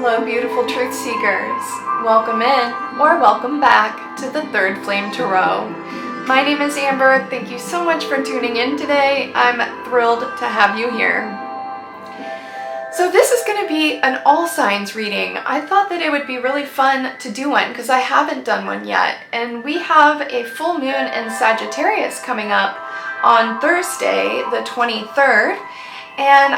Hello, beautiful truth seekers. Welcome in or welcome back to the Third Flame Tarot. My name is Amber. Thank you so much for tuning in today. I'm thrilled to have you here. So this is going to be an all signs reading. I thought that it would be really fun to do one because I haven't done one yet. And we have a full moon in Sagittarius coming up on Thursday, the 23rd. And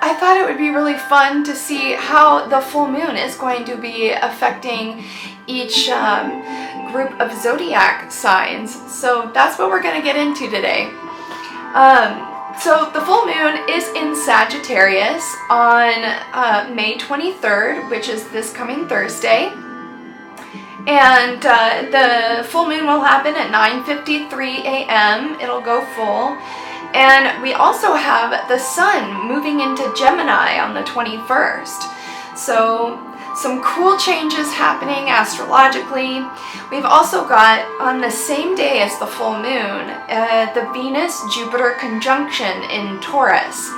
I thought it would be really fun to see how the full moon is going to be affecting each group of zodiac signs. So that's what we're going to get into today. So the full moon is in Sagittarius on May 23rd, which is this coming Thursday. And the full moon will happen at 9:53 a.m. It'll go full. And we also have the sun moving into Gemini on the 21st. So some cool changes happening astrologically. We've also got, on the same day as the full moon, the Venus-Jupiter conjunction in Taurus.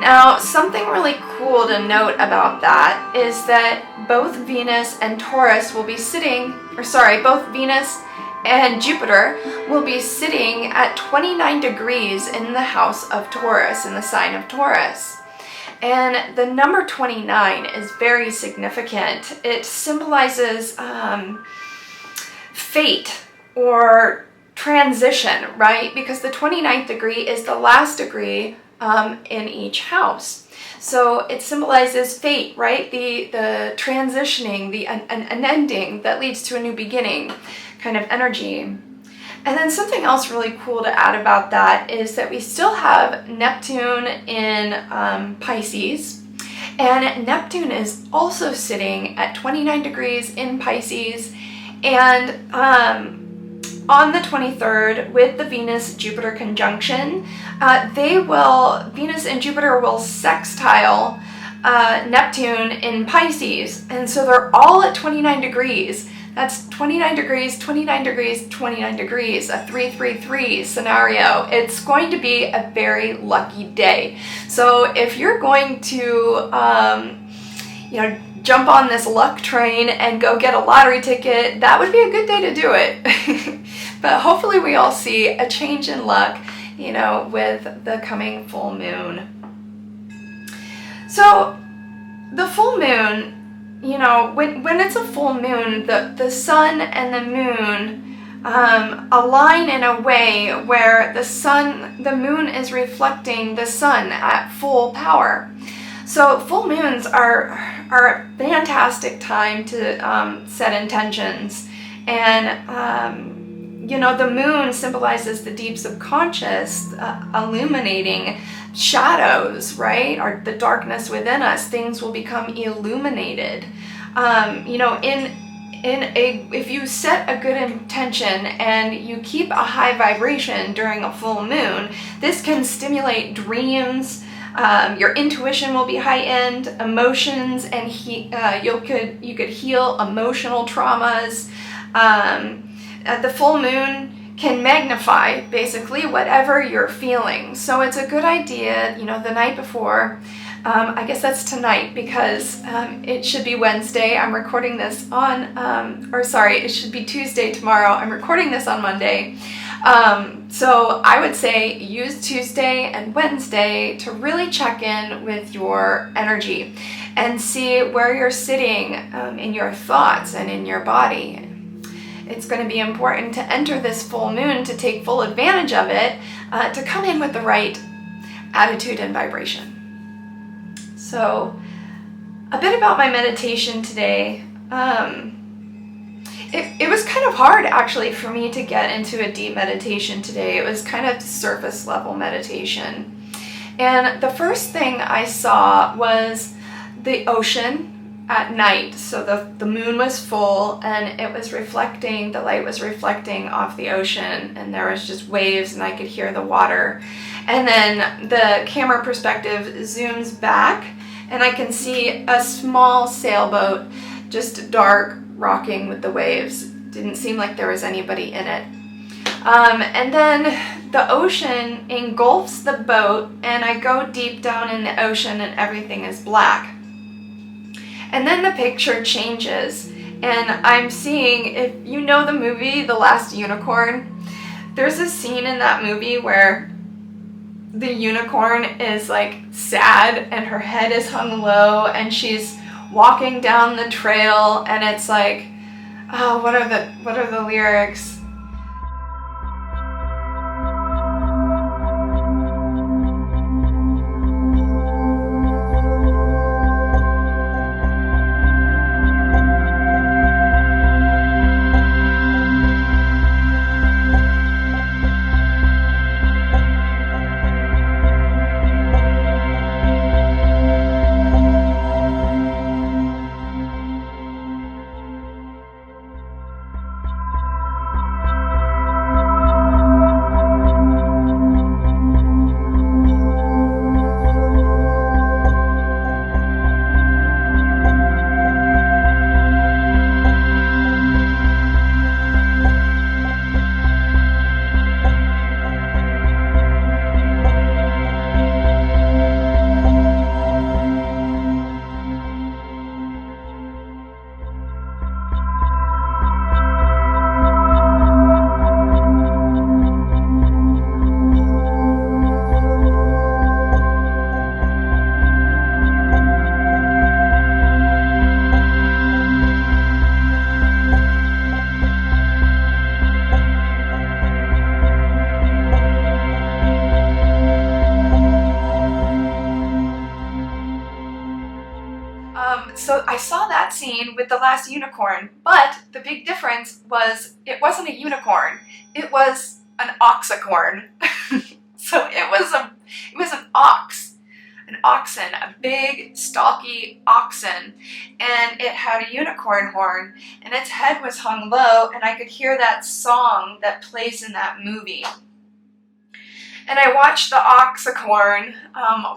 Now, something really cool to note about that is that both Venus and Taurus will be both Venus and Jupiter will be sitting at 29 degrees in the house of Taurus, in the sign of Taurus. And the number 29 is very significant. It symbolizes fate or transition, right? Because the 29th degree is the last degree in each house. So it symbolizes fate, right? The transitioning, an ending that leads to a new beginning kind of energy. And then something else really cool to add about that is that we still have Neptune in Pisces, and Neptune is also sitting at 29 degrees in Pisces, and on the 23rd with the Venus-Jupiter conjunction, Venus and Jupiter will sextile Neptune in Pisces, and so they're all at 29 degrees. That's 29 degrees, 29 degrees, 29 degrees, a 3-3-3 scenario. It's going to be a very lucky day. So if you're going to, jump on this luck train and go get a lottery ticket, that would be a good day to do it. But hopefully we all see a change in luck, with the coming full moon. So the full moon, when it's a full moon, the sun and the moon align in a way where the moon is reflecting the sun at full power. So full moons are a fantastic time to set intentions. And, the moon symbolizes the deep subconscious, illuminating shadows, right? Or the darkness within us. Things will become illuminated. If you set a good intention and you keep a high vibration during a full moon, this can stimulate dreams. Your intuition will be heightened, emotions, and you could heal emotional traumas. The full moon can magnify basically whatever you're feeling. So it's a good idea, the night before. I guess that's tonight because it should be Wednesday. I'm recording this it should be Tuesday tomorrow. I'm recording this on Monday. So I would say use Tuesday and Wednesday to really check in with your energy and see where you're sitting in your thoughts and in your body. It's going to be important to enter this full moon to take full advantage of it, to come in with the right attitude and vibration. So, a bit about my meditation today. It was kind of hard actually for me to get into a deep meditation today. It was kind of surface level meditation. And the first thing I saw was the ocean at night. So the moon was full and the light was reflecting off the ocean, and there was just waves and I could hear the water. And then the camera perspective zooms back and I can see a small sailboat, just dark, rocking with the waves. Didn't seem like there was anybody in it. And then the ocean engulfs the boat and I go deep down in the ocean and everything is black. And then the picture changes, and I'm seeing, if you know the movie The Last Unicorn, there's a scene in that movie where the unicorn is like sad and her head is hung low and she's walking down the trail, and it's like, oh, what are the lyrics? So I saw that scene with The Last Unicorn, but the big difference was it wasn't a unicorn, it was an oxycorn. So it was an oxen, a big, stocky oxen, and it had a unicorn horn, and its head was hung low, and I could hear that song that plays in that movie. And I watched the oxycorn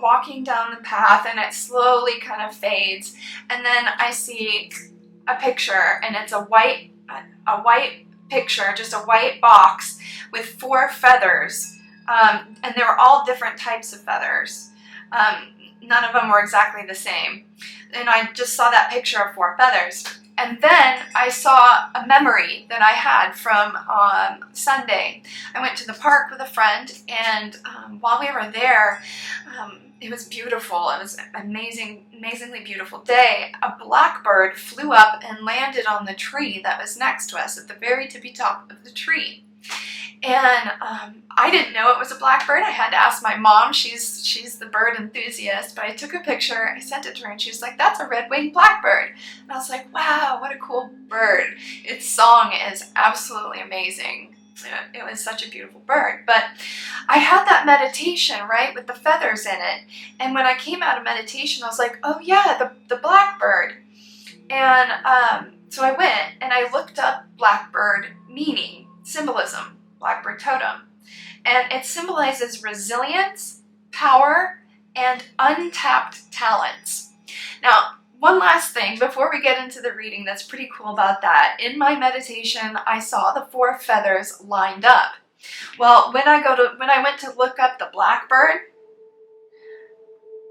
walking down the path, and it slowly kind of fades. And then I see a picture, and it's a white picture, just a white box with 4 feathers. And they were all different types of feathers. None of them were exactly the same. And I just saw that picture of 4 feathers. And then I saw a memory that I had from Sunday. I went to the park with a friend, and while we were there, it was beautiful. It was an amazingly beautiful day. A blackbird flew up and landed on the tree that was next to us at the very tippy top of the tree. And I didn't know it was a blackbird. I had to ask my mom. She's the bird enthusiast. But I took a picture, I sent it to her, and she was like, "That's a red-winged blackbird." And I was like, wow, what a cool bird. Its song is absolutely amazing. It was such a beautiful bird. But I had that meditation, right, with the feathers in it. And when I came out of meditation, I was like, oh yeah, the blackbird. And so I went and I looked up blackbird meaning, symbolism, blackbird totem. And it symbolizes resilience, power, and untapped talents. Now, one last thing before we get into the reading that's pretty cool about that. In my meditation, I saw the 4 feathers lined up. Well, when I went to look up the blackbird,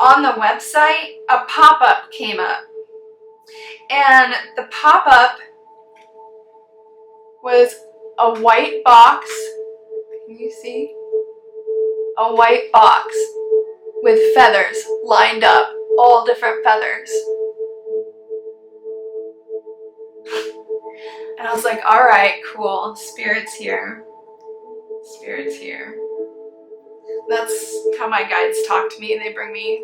on the website, a pop-up came up. And the pop-up was a white box. Can you see? A white box with feathers lined up, all different feathers. And I was like, all right, cool, Spirit's here. Spirit's here. That's how my guides talk to me. They bring me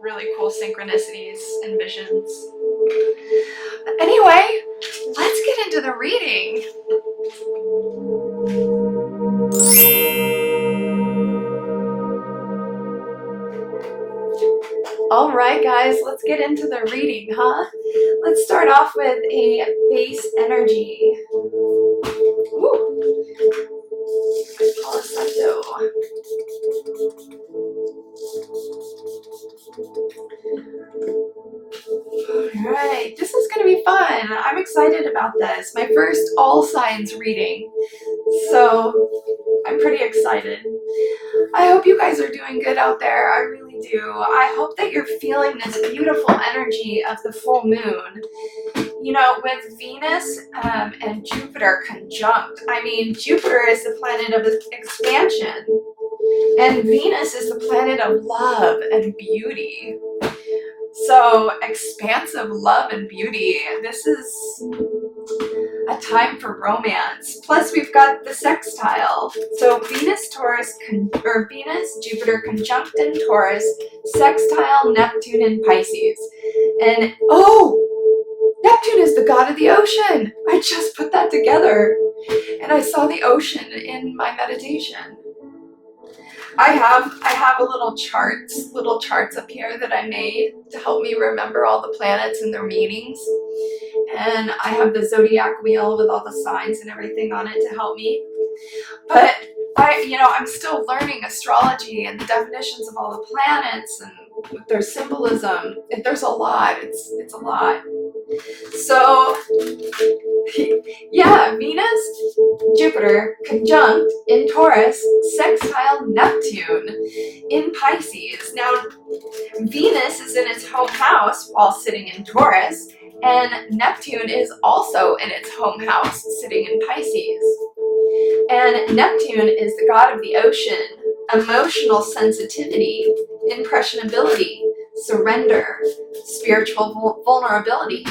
really cool synchronicities and visions. But anyway, let's get into the reading. All right, guys, let's get into the reading, huh? Let's start off with a base energy. Woo! Palo Santo. All right, this is going to be fun. I'm excited about this. My first all signs reading. So I'm pretty excited. I hope you guys are doing good out there. I really definitely do. I hope that you're feeling this beautiful energy of the full moon. You know, with Venus and Jupiter conjunct, I mean, Jupiter is the planet of expansion, and Venus is the planet of love and beauty. So, expansive love and beauty. This is a time for romance. Plus, we've got the sextile. So, Venus, Jupiter conjunct in Taurus, sextile Neptune in Pisces. And, oh! Neptune is the god of the ocean. I just put that together. And I saw the ocean in my meditation. I have a little charts up here that I made to help me remember all the planets and their meanings. And I have the zodiac wheel with all the signs and everything on it to help me. But I'm still learning astrology and the definitions of all the planets and their symbolism. There's a lot. It's a lot. So, yeah, Venus, Jupiter, conjunct in Taurus, sextile Neptune in Pisces. Now, Venus is in its home house while sitting in Taurus, and Neptune is also in its home house sitting in Pisces. And Neptune is the god of the ocean, emotional sensitivity, impressionability, surrender, spiritual vulnerability.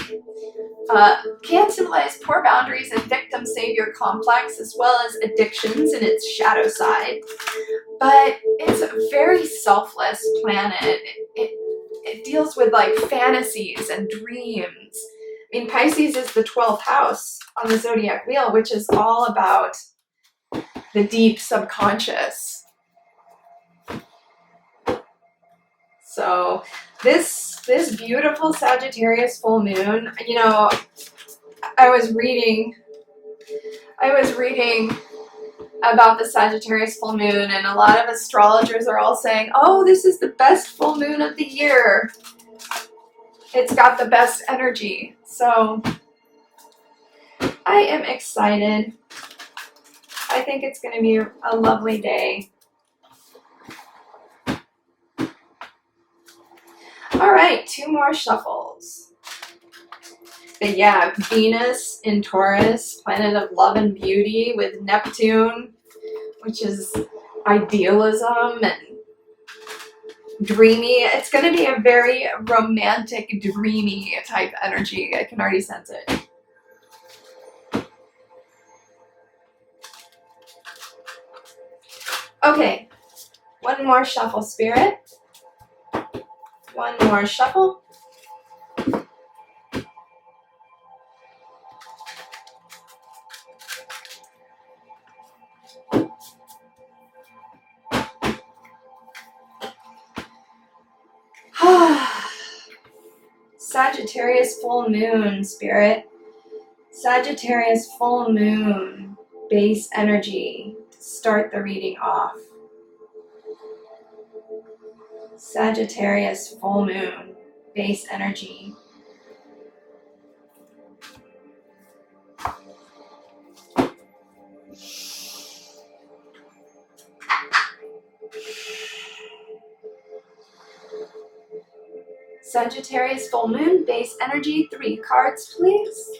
Can symbolize poor boundaries and victim-savior complex, as well as addictions in its shadow side. But it's a very selfless planet. It deals with like fantasies and dreams. I mean, Pisces is the 12th house on the zodiac wheel, which is all about the deep subconscious. So this beautiful Sagittarius full moon, you know, I was reading about the Sagittarius full moon, and a lot of astrologers are all saying, oh, this is the best full moon of the year. It's got the best energy. So I am excited. I think it's going to be a lovely day. All right, 2 more shuffles. But yeah, Venus in Taurus, planet of love and beauty, with Neptune, which is idealism and dreamy. It's going to be a very romantic, dreamy type energy. I can already sense it. Okay, 1 more shuffle, Spirit. 1 more shuffle. Sagittarius full moon, Spirit. Sagittarius full moon, base energy. Start the reading off. Sagittarius full moon, base energy. Sagittarius full moon, base energy. 3 cards, please.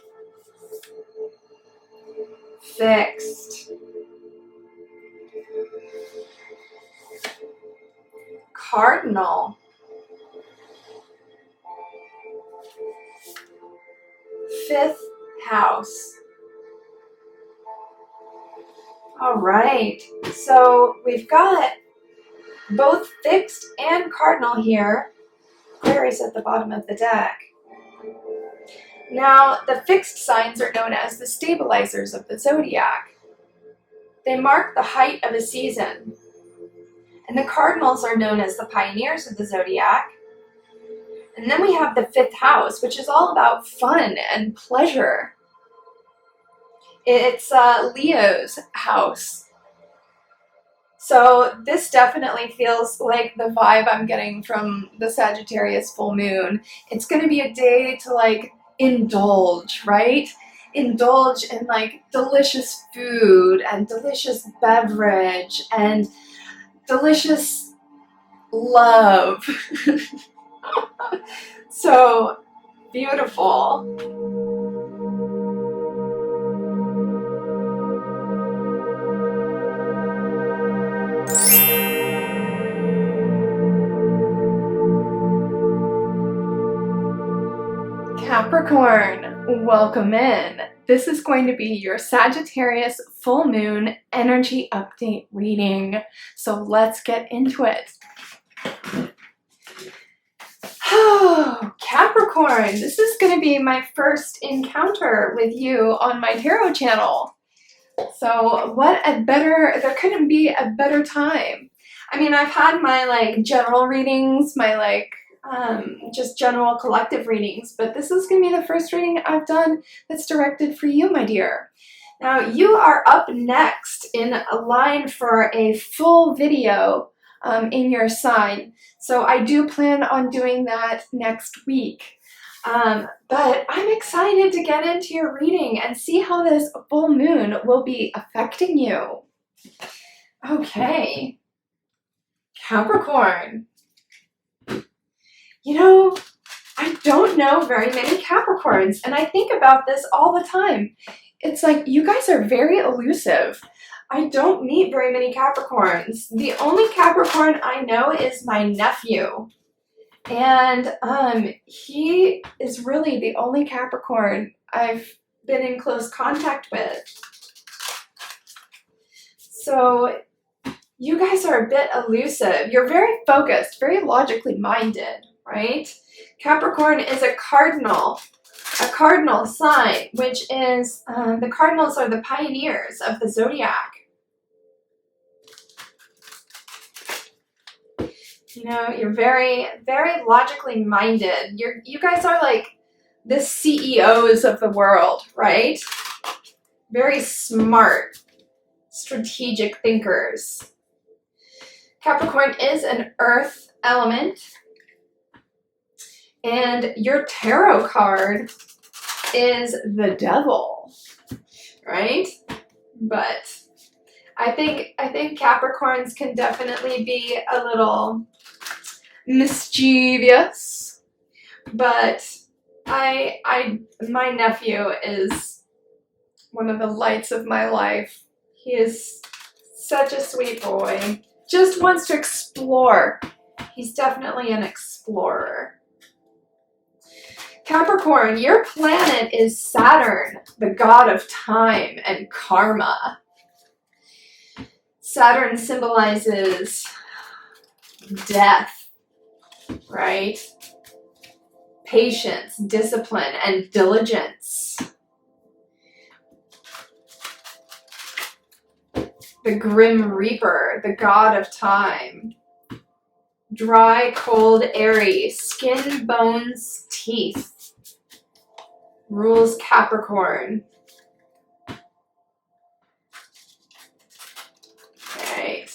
Fixed. Cardinal. 5th house. All right, so we've got both fixed and cardinal here. Aquarius at the bottom of the deck. Now, the fixed signs are known as the stabilizers of the zodiac. They mark the height of a season. And the cardinals are known as the pioneers of the zodiac. And then we have the 5th house, which is all about fun and pleasure. It's Leo's house. So this definitely feels like the vibe I'm getting from the Sagittarius full moon. It's going to be a day to like indulge, right? Indulge in like delicious food and delicious beverage and delicious love. So beautiful. Capricorn, welcome in. This is going to be your Sagittarius full moon energy update reading. So let's get into it. Oh, Capricorn, this is going to be my first encounter with you on my tarot channel. So there couldn't be a better time. I mean, I've had my general readings, my just general collective readings, but this is going to be the first reading I've done that's directed for you, my dear. Now, you are up next in a line for a full video in your sign. So I do plan on doing that next week. But I'm excited to get into your reading and see how this full moon will be affecting you. Okay. Capricorn. You know, I don't know very many Capricorns, and I think about this all the time. It's like, you guys are very elusive. I don't meet very many Capricorns. The only Capricorn I know is my nephew. And he is really the only Capricorn I've been in close contact with. So you guys are a bit elusive. You're very focused, very logically minded, right? Capricorn is a cardinal sign, which is, the cardinals are the pioneers of the zodiac. You know, you're very, very logically minded. You guys are like the CEOs of the world, right? Very smart, strategic thinkers. Capricorn is an earth element. And your tarot card is the devil, right? But I think Capricorns can definitely be a little mischievous, but my nephew is one of the lights of my life. He is such a sweet boy. Just wants to explore. He's definitely an explorer. Capricorn, your planet is Saturn, the god of time and karma. Saturn symbolizes death, right? Patience, discipline, and diligence. The Grim Reaper, the god of time. Dry, cold, airy, skin, bones, teeth. Rules Capricorn. Right.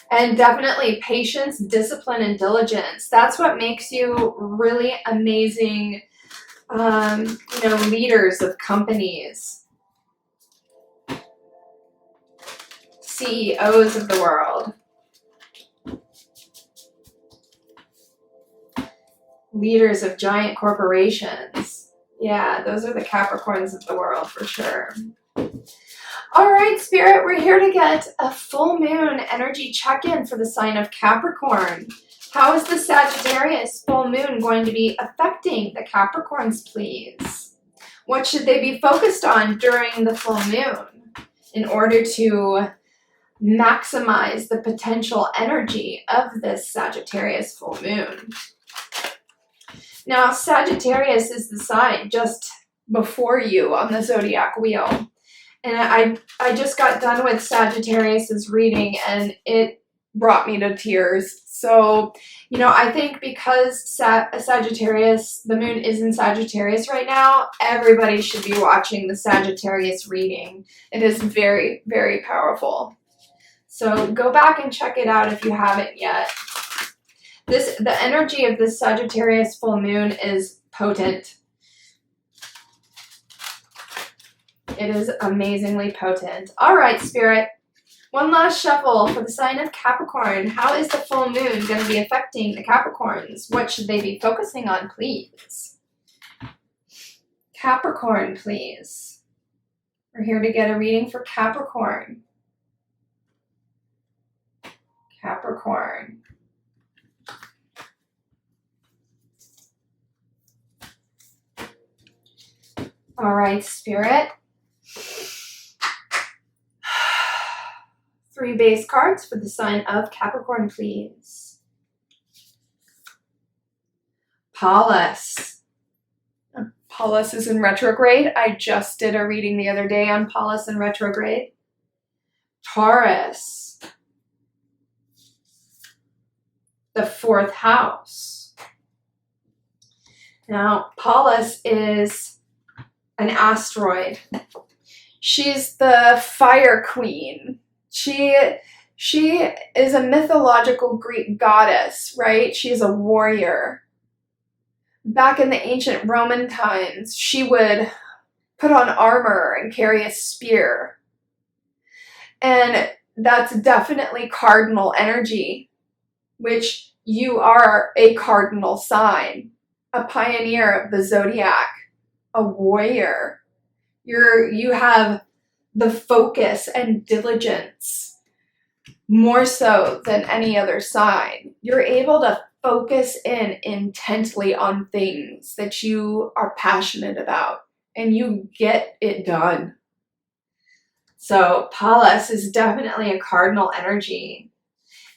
And definitely patience, discipline, and diligence. That's what makes you really amazing, leaders of companies. CEOs of the world. Leaders of giant corporations. Yeah, those are the Capricorns of the world for sure. All right, Spirit, we're here to get a full moon energy check-in for the sign of Capricorn. How is the Sagittarius full moon going to be affecting the Capricorns, please? What should they be focused on during the full moon in order to maximize the potential energy of this Sagittarius full moon? Now, Sagittarius is the sign just before you on the zodiac wheel. And I just got done with Sagittarius's reading and it brought me to tears. So, I think because Sagittarius, the moon is in Sagittarius right now, everybody should be watching the Sagittarius reading. It is very, very powerful. So go back and check it out if you haven't yet. The energy of this Sagittarius full moon is potent. It is amazingly potent. All right, Spirit. One last shuffle for the sign of Capricorn. How is the full moon going to be affecting the Capricorns? What should they be focusing on, please? Capricorn, please. We're here to get a reading for Capricorn. Capricorn. All right, Spirit. 3 base cards for the sign of Capricorn, please. Pallas. Pallas is in retrograde. I just did a reading the other day on Pallas in retrograde. Taurus. The 4th house. Now, Pallas is an asteroid. She's the fire queen. She is a mythological Greek goddess, right? She's a warrior. Back in the ancient Roman times, she would put on armor and carry a spear. And that's definitely cardinal energy, which you are a cardinal sign, a pioneer of the zodiac, a warrior. You have the focus and diligence more so than any other sign. You're able to focus in intently on things that you are passionate about, and you get it done. So Pallas is definitely a cardinal energy.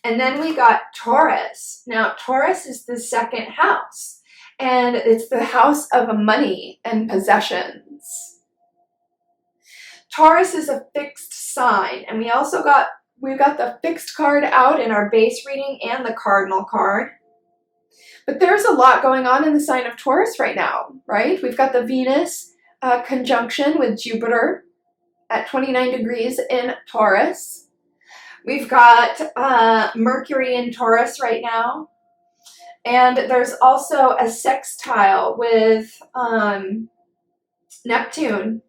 And then we got Taurus. Now, Taurus is the 2nd house, and it's the house of money and possessions. Taurus is a fixed sign, and we've got the fixed card out in our base reading and the cardinal card. But there's a lot going on in the sign of Taurus right now, right? We've got the Venus conjunction with Jupiter at 29 degrees in Taurus. We've got Mercury in Taurus right now. And there's also a sextile with Neptune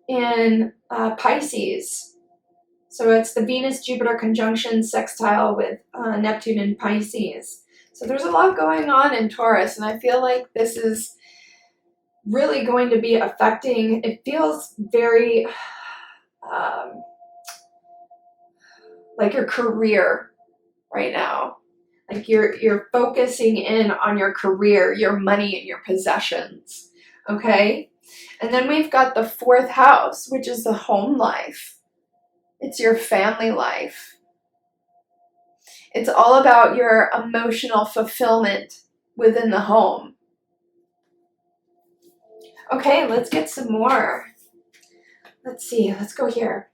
in Pisces. So it's the Venus-Jupiter conjunction sextile with Neptune in Pisces. So there's a lot going on in Taurus, and I feel like this is really going to be affecting, it feels very like your career right now. Like you're focusing in on your career, your money, and your possessions, okay? And then we've got the 4th house, which is the home life. It's your family life. It's all about your emotional fulfillment within the home. Okay, let's get some more. Let's see, let's go here.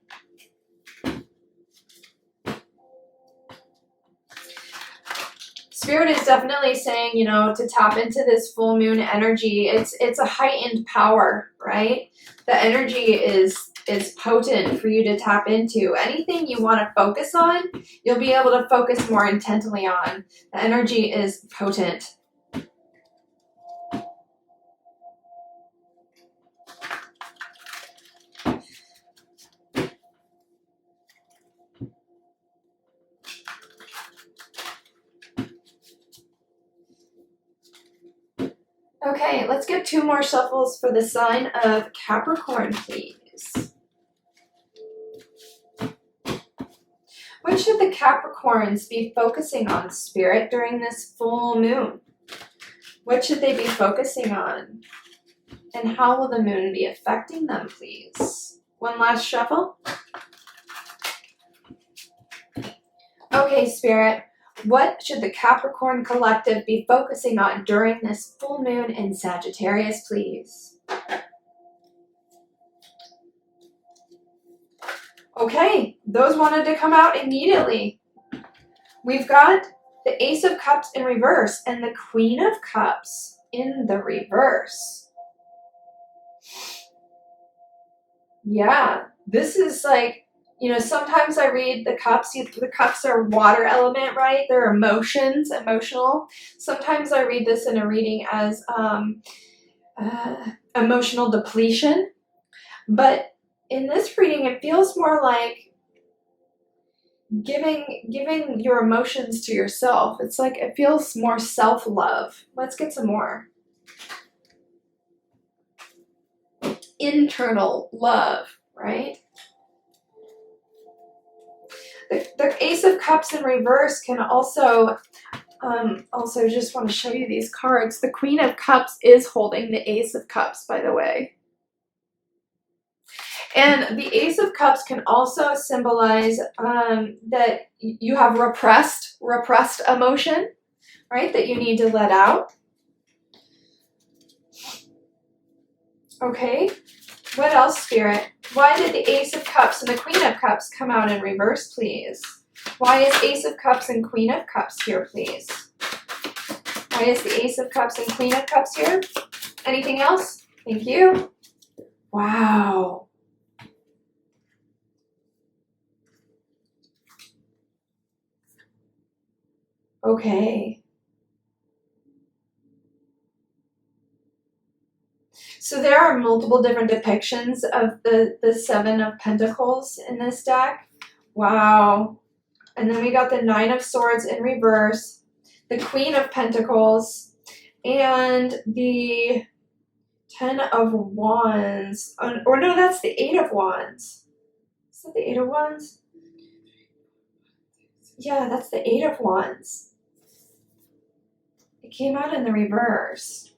Spirit is definitely saying, you know, to tap into this full moon energy. It's a heightened power, right? The energy is potent for you to tap into. Anything you want to focus on, you'll be able to focus more intently on. The energy is potent. Okay, let's get 2 more shuffles for the sign of Capricorn, please. What should the Capricorns be focusing on, Spirit, during this full moon? What should they be focusing on? And how will the moon be affecting them, please? One last shuffle. Okay, Spirit. What should the Capricorn collective be focusing on during this full moon in Sagittarius, please? Okay, those wanted to come out immediately. We've got the Ace of Cups in reverse and the Queen of Cups in the reverse. Yeah, this is like, you know, sometimes I read the cups. The cups are water element, right? They're emotions, emotional. Sometimes I read this in a reading as emotional depletion. But in this reading, it feels more like giving your emotions to yourself. It's like it feels more self-love. Let's get some more. Internal love, right? The Ace of Cups in reverse can also just want to show you these cards. The Queen of Cups is holding the Ace of Cups, by the way. And the Ace of Cups can also symbolize that you have repressed emotion, right? That you need to let out. Okay. What else, Spirit? Why did the Ace of Cups and the Queen of Cups come out in reverse, please? Why is Ace of Cups and Queen of Cups here, please? Why is the Ace of Cups and Queen of Cups here? Anything else? Thank you. Wow. Okay. So there are multiple different depictions of the Seven of Pentacles in this deck. Wow. And then we got the Nine of Swords in reverse, the Queen of Pentacles, and the Ten of Wands. Or no, that's the Eight of Wands. Is that the Eight of Wands? Yeah, that's the Eight of Wands. It came out in the reverse.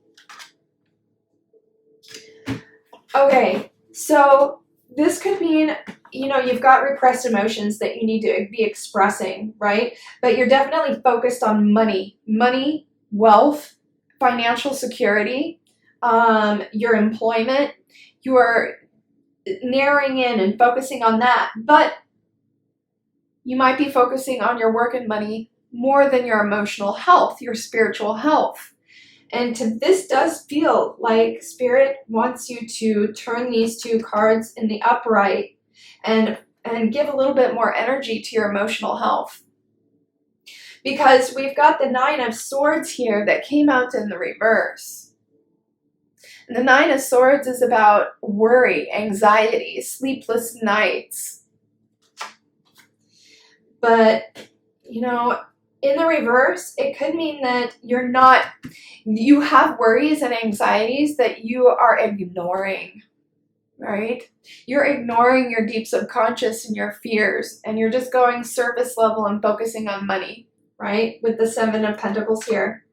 Okay, so this could mean, you know, you've got repressed emotions that you need to be expressing, right? But you're definitely focused on money, wealth, financial security, your employment. You are narrowing in and focusing on that. But you might be focusing on your work and money more than your emotional health, your spiritual health. And this does feel like Spirit wants you to turn these two cards in the upright and give a little bit more energy to your emotional health. Because we've got the Nine of Swords here that came out in the reverse. And the Nine of Swords is about worry, anxiety, sleepless nights. But, you know, in the reverse, it could mean that you have worries and anxieties that you are ignoring, right? You're ignoring your deep subconscious and your fears, and you're just going surface level and focusing on money, right? With the Seven of Pentacles here,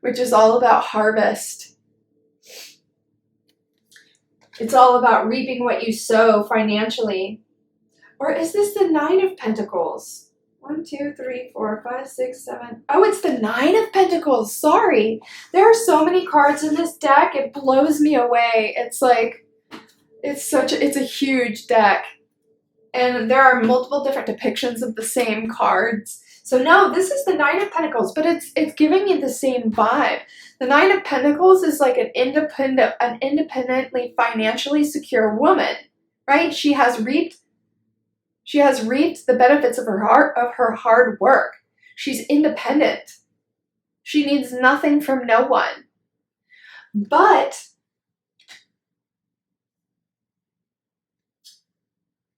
which is all about harvest. It's all about reaping what you sow financially. Or is this the Nine of Pentacles? 1, 2, 3, 4, 5, 6, 7. Oh, it's the Nine of Pentacles. Sorry. There are so many cards in this deck. It blows me away. It's like, it's a huge deck. And there are multiple different depictions of the same cards. So no, this is the Nine of Pentacles, but it's giving me the same vibe. The Nine of Pentacles is like an independently financially secure woman, right? She has reaped the benefits of her hard work. She's independent. She needs nothing from no one. But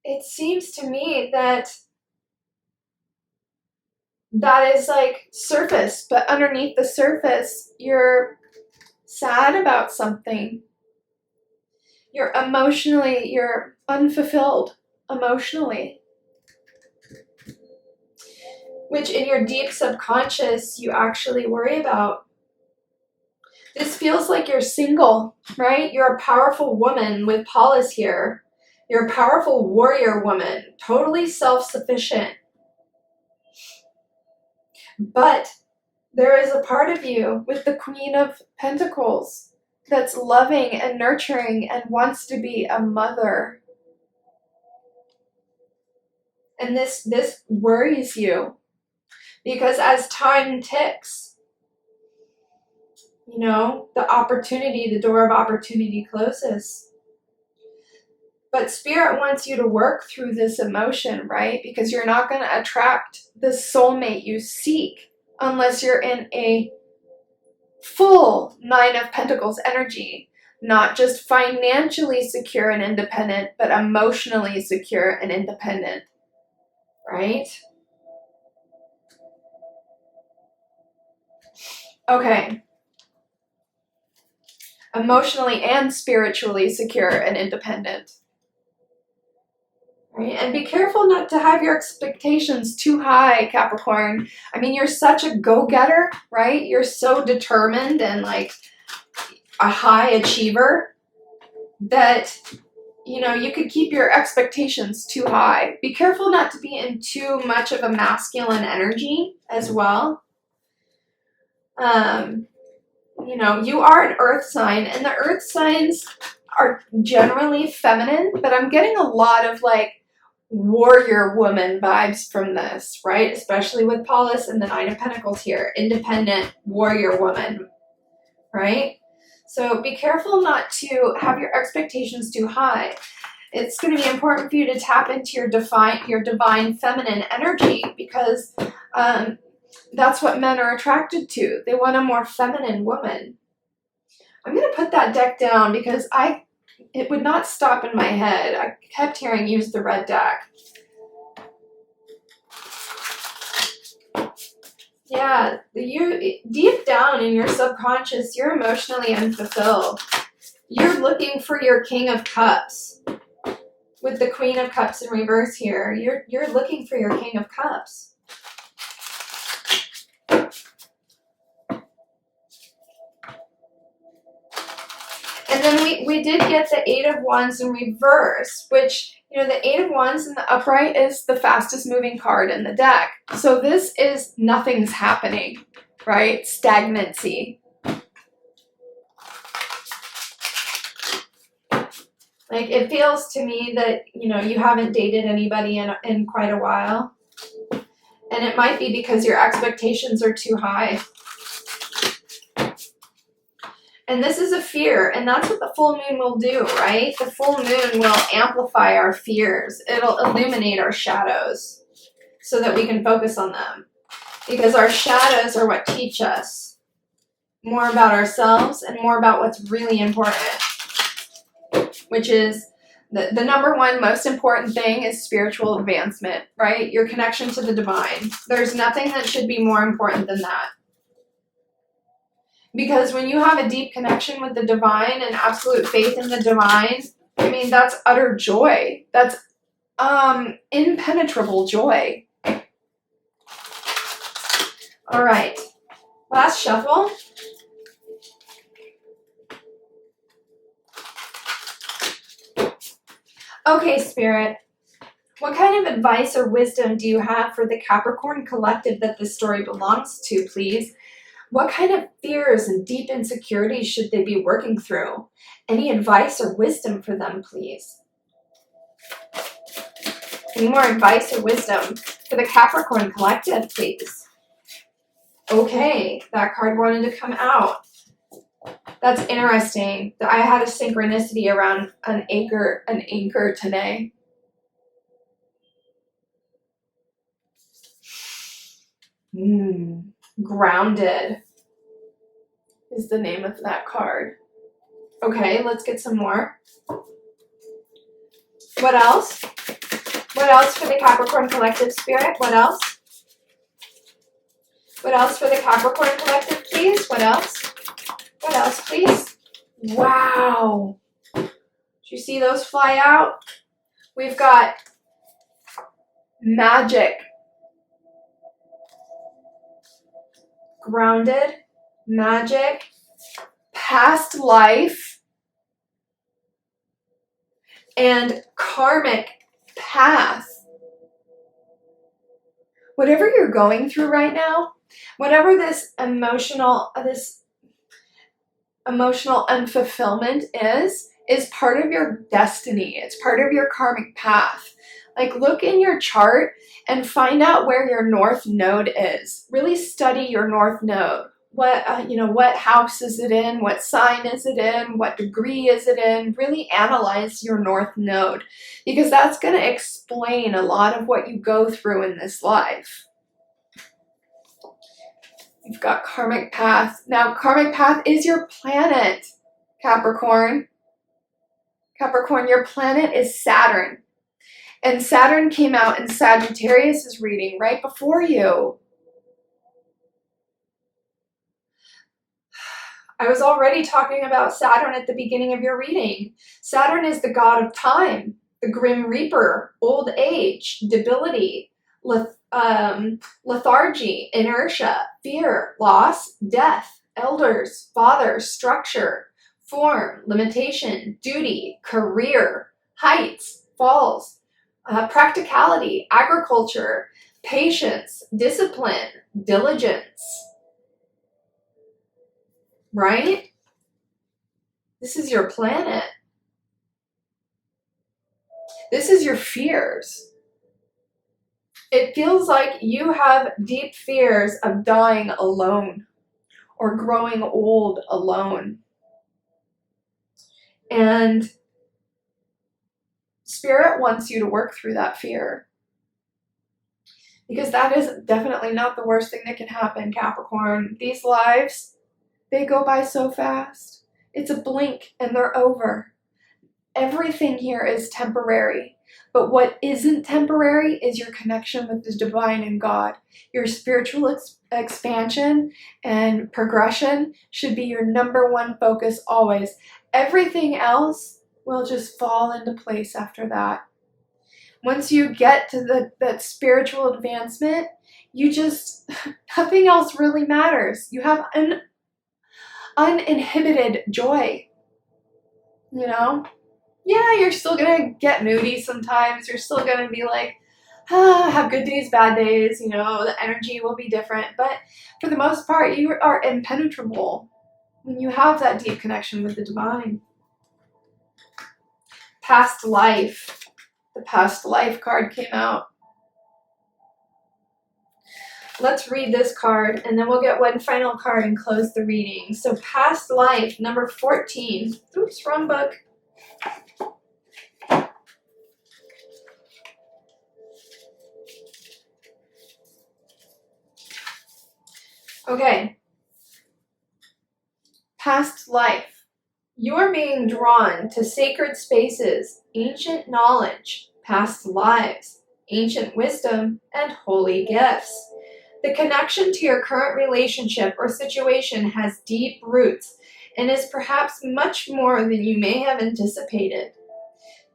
it seems to me that is like surface, but underneath the surface, you're sad about something. You're unfulfilled emotionally. Which in your deep subconscious, you actually worry about. This feels like you're single, right? You're a powerful woman with Paulus here. You're a powerful warrior woman, totally self-sufficient. But there is a part of you with the Queen of Pentacles that's loving and nurturing and wants to be a mother. And this worries you. Because as time ticks, you know, the door of opportunity closes. But Spirit wants you to work through this emotion, right? Because you're not going to attract the soulmate you seek unless you're in a full Nine of Pentacles energy. Not just financially secure and independent, but emotionally secure and independent. right? Okay. Emotionally and spiritually secure and independent. Right? And be careful not to have your expectations too high, Capricorn. I mean, you're such a go-getter, right? You're so determined and like a high achiever that, you know, you could keep your expectations too high. Be careful not to be in too much of a masculine energy as well. You know, you are an earth sign, and the earth signs are generally feminine, but I'm getting a lot of like warrior woman vibes from this, right? Especially with Paulus and the Nine of Pentacles here. Independent warrior woman, right? So be careful not to have your expectations too high. It's going to be important for you to tap into your divine feminine energy, because that's what men are attracted to. They want a more feminine woman. I'm going to put that deck down because it would not stop in my head. I kept hearing use the red deck. Yeah, you deep down in your subconscious, you're emotionally unfulfilled. You're looking for your King of Cups. With the Queen of Cups in reverse here, you're looking for your King of Cups. And then we did get the Eight of Wands in reverse, which, you know, the Eight of Wands in the upright is the fastest moving card in the deck. So this is nothing's happening, right? Stagnancy. Like, it feels to me that, you know, you haven't dated anybody in quite a while. And it might be because your expectations are too high. And this is a fear, and that's what the full moon will do, right? The full moon will amplify our fears. It'll illuminate our shadows so that we can focus on them. Because our shadows are what teach us more about ourselves and more about what's really important, which is the number one most important thing is spiritual advancement, right? Your connection to the divine. There's nothing that should be more important than that. Because when you have a deep connection with the divine and absolute faith in the divine, I mean, that's utter joy. That's impenetrable joy. All right, last shuffle. Okay, Spirit, what kind of advice or wisdom do you have for the Capricorn collective that this story belongs to, please? What kind of fears and deep insecurities should they be working through? Any advice or wisdom for them, please? Any more advice or wisdom for the Capricorn collective, please? Okay, that card wanted to come out. That's interesting. I had a synchronicity around an anchor today. Grounded is the name of that card. Okay, let's get some more. What else? What else for the Capricorn collective, Spirit? What else? What else for the Capricorn collective, please? What else? What else, please? Wow. Did you see those fly out? We've got magic. Grounded, magic, past life, and karmic path. Whatever you're going through right now, whatever this emotional unfulfillment is part of your destiny. It's part of your karmic path. Like, look in your chart and find out where your north node is. Really study your north node. What house is it in? What sign is it in? What degree is it in? Really analyze your north node, because that's going to explain a lot of what you go through in this life. You've got karmic path. Now, karmic path is your planet, Capricorn. Capricorn, your planet is Saturn. And Saturn came out in Sagittarius' reading right before you. I was already talking about Saturn at the beginning of your reading. Saturn is the god of time, the grim reaper, old age, debility, lethargy, inertia, fear, loss, death, elders, father, structure, form, limitation, duty, career, heights, falls, practicality, agriculture, patience, discipline, diligence. Right? This is your planet. This is your fears. It feels like you have deep fears of dying alone or growing old alone. And Spirit wants you to work through that fear. Because that is definitely not the worst thing that can happen, Capricorn. These lives, they go by so fast. It's a blink and they're over. Everything here is temporary. But what isn't temporary is your connection with the divine and God. Your spiritual expansion and progression should be your number one focus always. Everything else will just fall into place after that. Once you get to that spiritual advancement, you just, nothing else really matters. You have an uninhibited joy, you know? Yeah, you're still gonna get moody sometimes. You're still gonna be like, have good days, bad days, you know, the energy will be different. But for the most part, you are impenetrable when you have that deep connection with the divine. Past life. The past life card came out. Let's read this card, and then we'll get one final card and close the reading. So past life, number 14. Oops, wrong book. Okay. Past life. You're being drawn to sacred spaces, ancient knowledge, past lives, ancient wisdom, and holy gifts. The connection to your current relationship or situation has deep roots and is perhaps much more than you may have anticipated.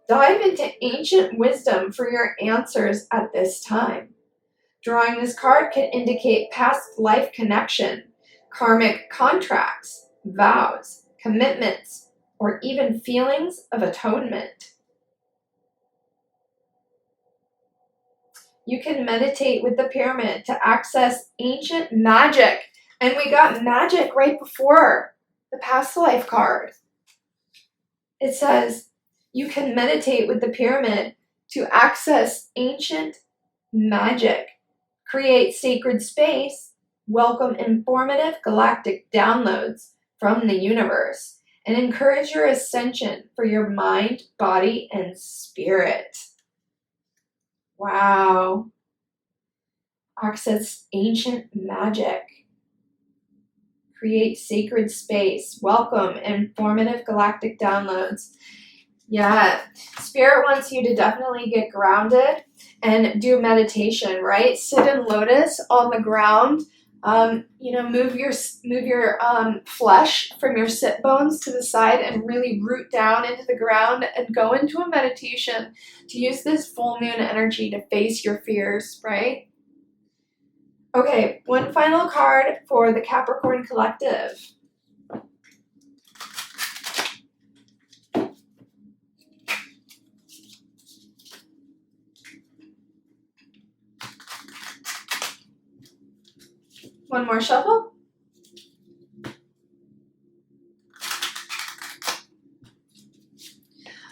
Dive into ancient wisdom for your answers at this time. Drawing this card can indicate past life connection, karmic contracts, vows, commitments, or even feelings of atonement. You can meditate with the pyramid to access ancient magic. And we got magic right before the past life card. It says you can meditate with the pyramid to access ancient magic, create sacred space, welcome informative galactic downloads from the universe, and encourage your ascension for your mind, body, and spirit. Wow. Access ancient magic. Create sacred space. Welcome informative galactic downloads. Yeah. Spirit wants you to definitely get grounded and do meditation, right? Sit in lotus on the ground. Move your flesh from your sit bones to the side and really root down into the ground and go into a meditation to use this full moon energy to face your fears, right? Okay, one final card for the Capricorn Collective. One more shuffle.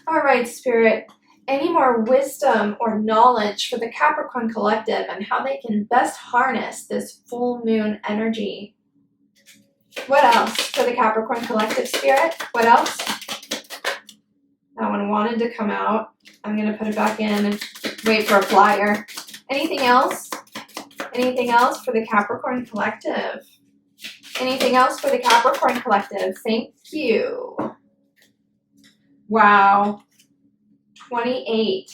All right, Spirit. Any more wisdom or knowledge for the Capricorn Collective and how they can best harness this full moon energy? What else for the Capricorn Collective, Spirit? What else? That one wanted to come out. I'm going to put it back in and wait for a flyer. Anything else? Anything else for the Capricorn Collective? Anything else for the Capricorn Collective? Thank you. Wow. 28.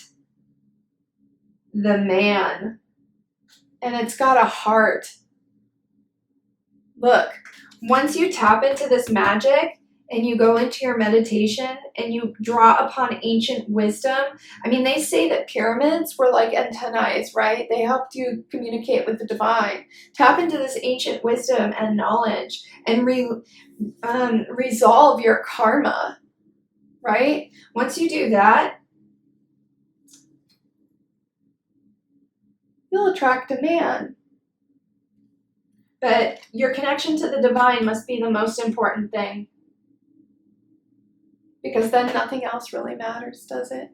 the man. And it's got a heart. Look, once you tap into this magic and you go into your meditation and you draw upon ancient wisdom, I mean, they say that pyramids were like antennae, right? They helped you communicate with the divine. Tap into this ancient wisdom and knowledge and resolve your karma, right? Once you do that, you'll attract a man. But your connection to the divine must be the most important thing. Because then nothing else really matters, does it?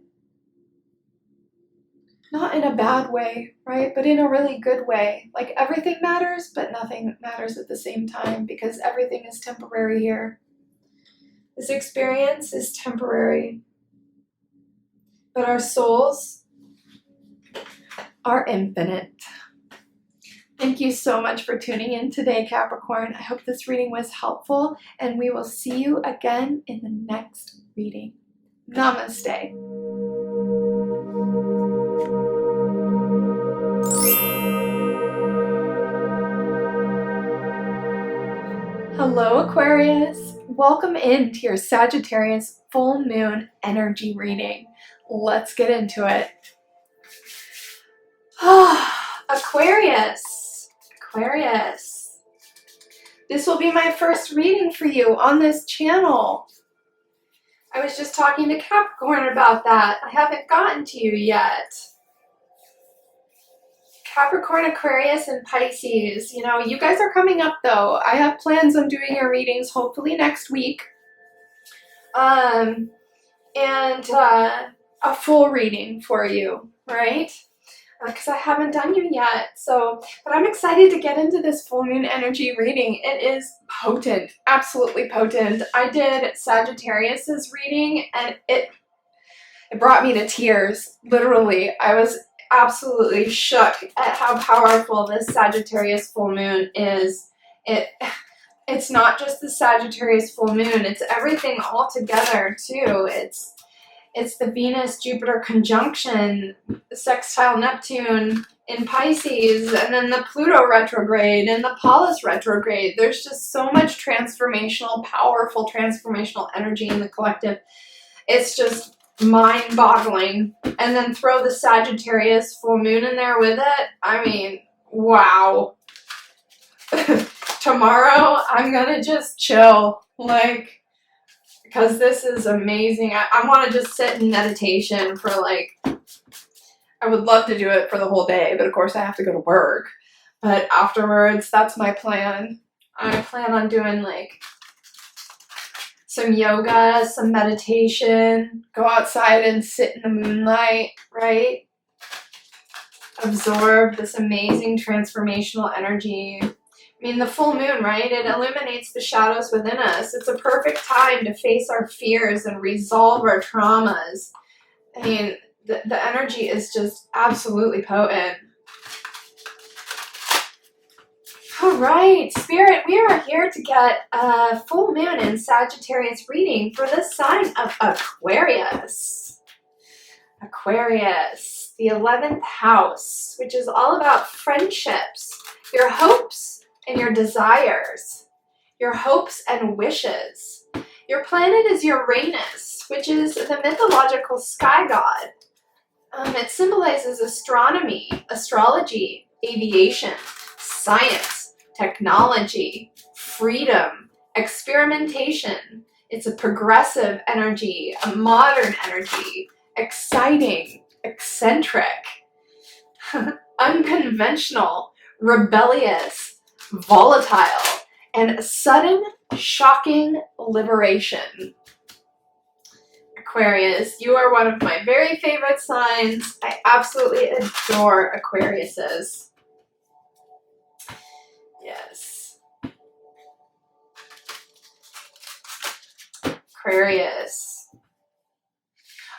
Not in a bad way, right? But in a really good way. Like everything matters, but nothing matters at the same time because everything is temporary here. This experience is temporary. But our souls are infinite. Thank you so much for tuning in today, Capricorn. I hope this reading was helpful, and we will see you again in the next reading. Namaste. Hello, Aquarius. Welcome into your Sagittarius full moon energy reading. Let's get into it. Aquarius. This will be my first reading for you on this channel. I was just talking to Capricorn about that. I haven't gotten to you yet. Capricorn, Aquarius, and Pisces. You know, you guys are coming up though. I have plans on doing your readings hopefully next week. And a full reading for you, right? Because I haven't done you yet. But I'm excited to get into this full moon energy reading. It is potent, absolutely potent. I did Sagittarius's reading and it brought me to tears, literally. I was absolutely shook at how powerful this Sagittarius full moon is. It's not just the Sagittarius full moon, it's everything all together too. It's the Venus-Jupiter conjunction, sextile Neptune in Pisces, and then the Pluto retrograde and the Pallas retrograde. There's just so much transformational, powerful transformational energy in the collective. It's just mind-boggling. And then throw the Sagittarius full moon in there with it. I mean, wow. Tomorrow, I'm gonna just chill, because this is amazing. I want to just sit in meditation for I would love to do it for the whole day, but of course I have to go to work. But afterwards, that's my plan. I plan on doing some yoga, some meditation, go outside and sit in the moonlight, right? Absorb this amazing transformational energy. I mean, the full moon, right? It illuminates the shadows within us. It's a perfect time to face our fears and resolve our traumas. I mean, the energy is just absolutely potent. All right, Spirit, we are here to get a full moon in Sagittarius reading for the sign of Aquarius. Aquarius, the 11th house, which is all about friendships, your hopes, and your desires, your hopes and wishes. Your planet is Uranus, which is the mythological sky god. It symbolizes astronomy, astrology, aviation, science, technology, freedom, experimentation. It's a progressive energy, a modern energy, exciting, eccentric, unconventional, rebellious, volatile, and sudden, shocking liberation. Aquarius, you are one of my very favorite signs. I absolutely adore Aquariuses. Yes. Aquarius.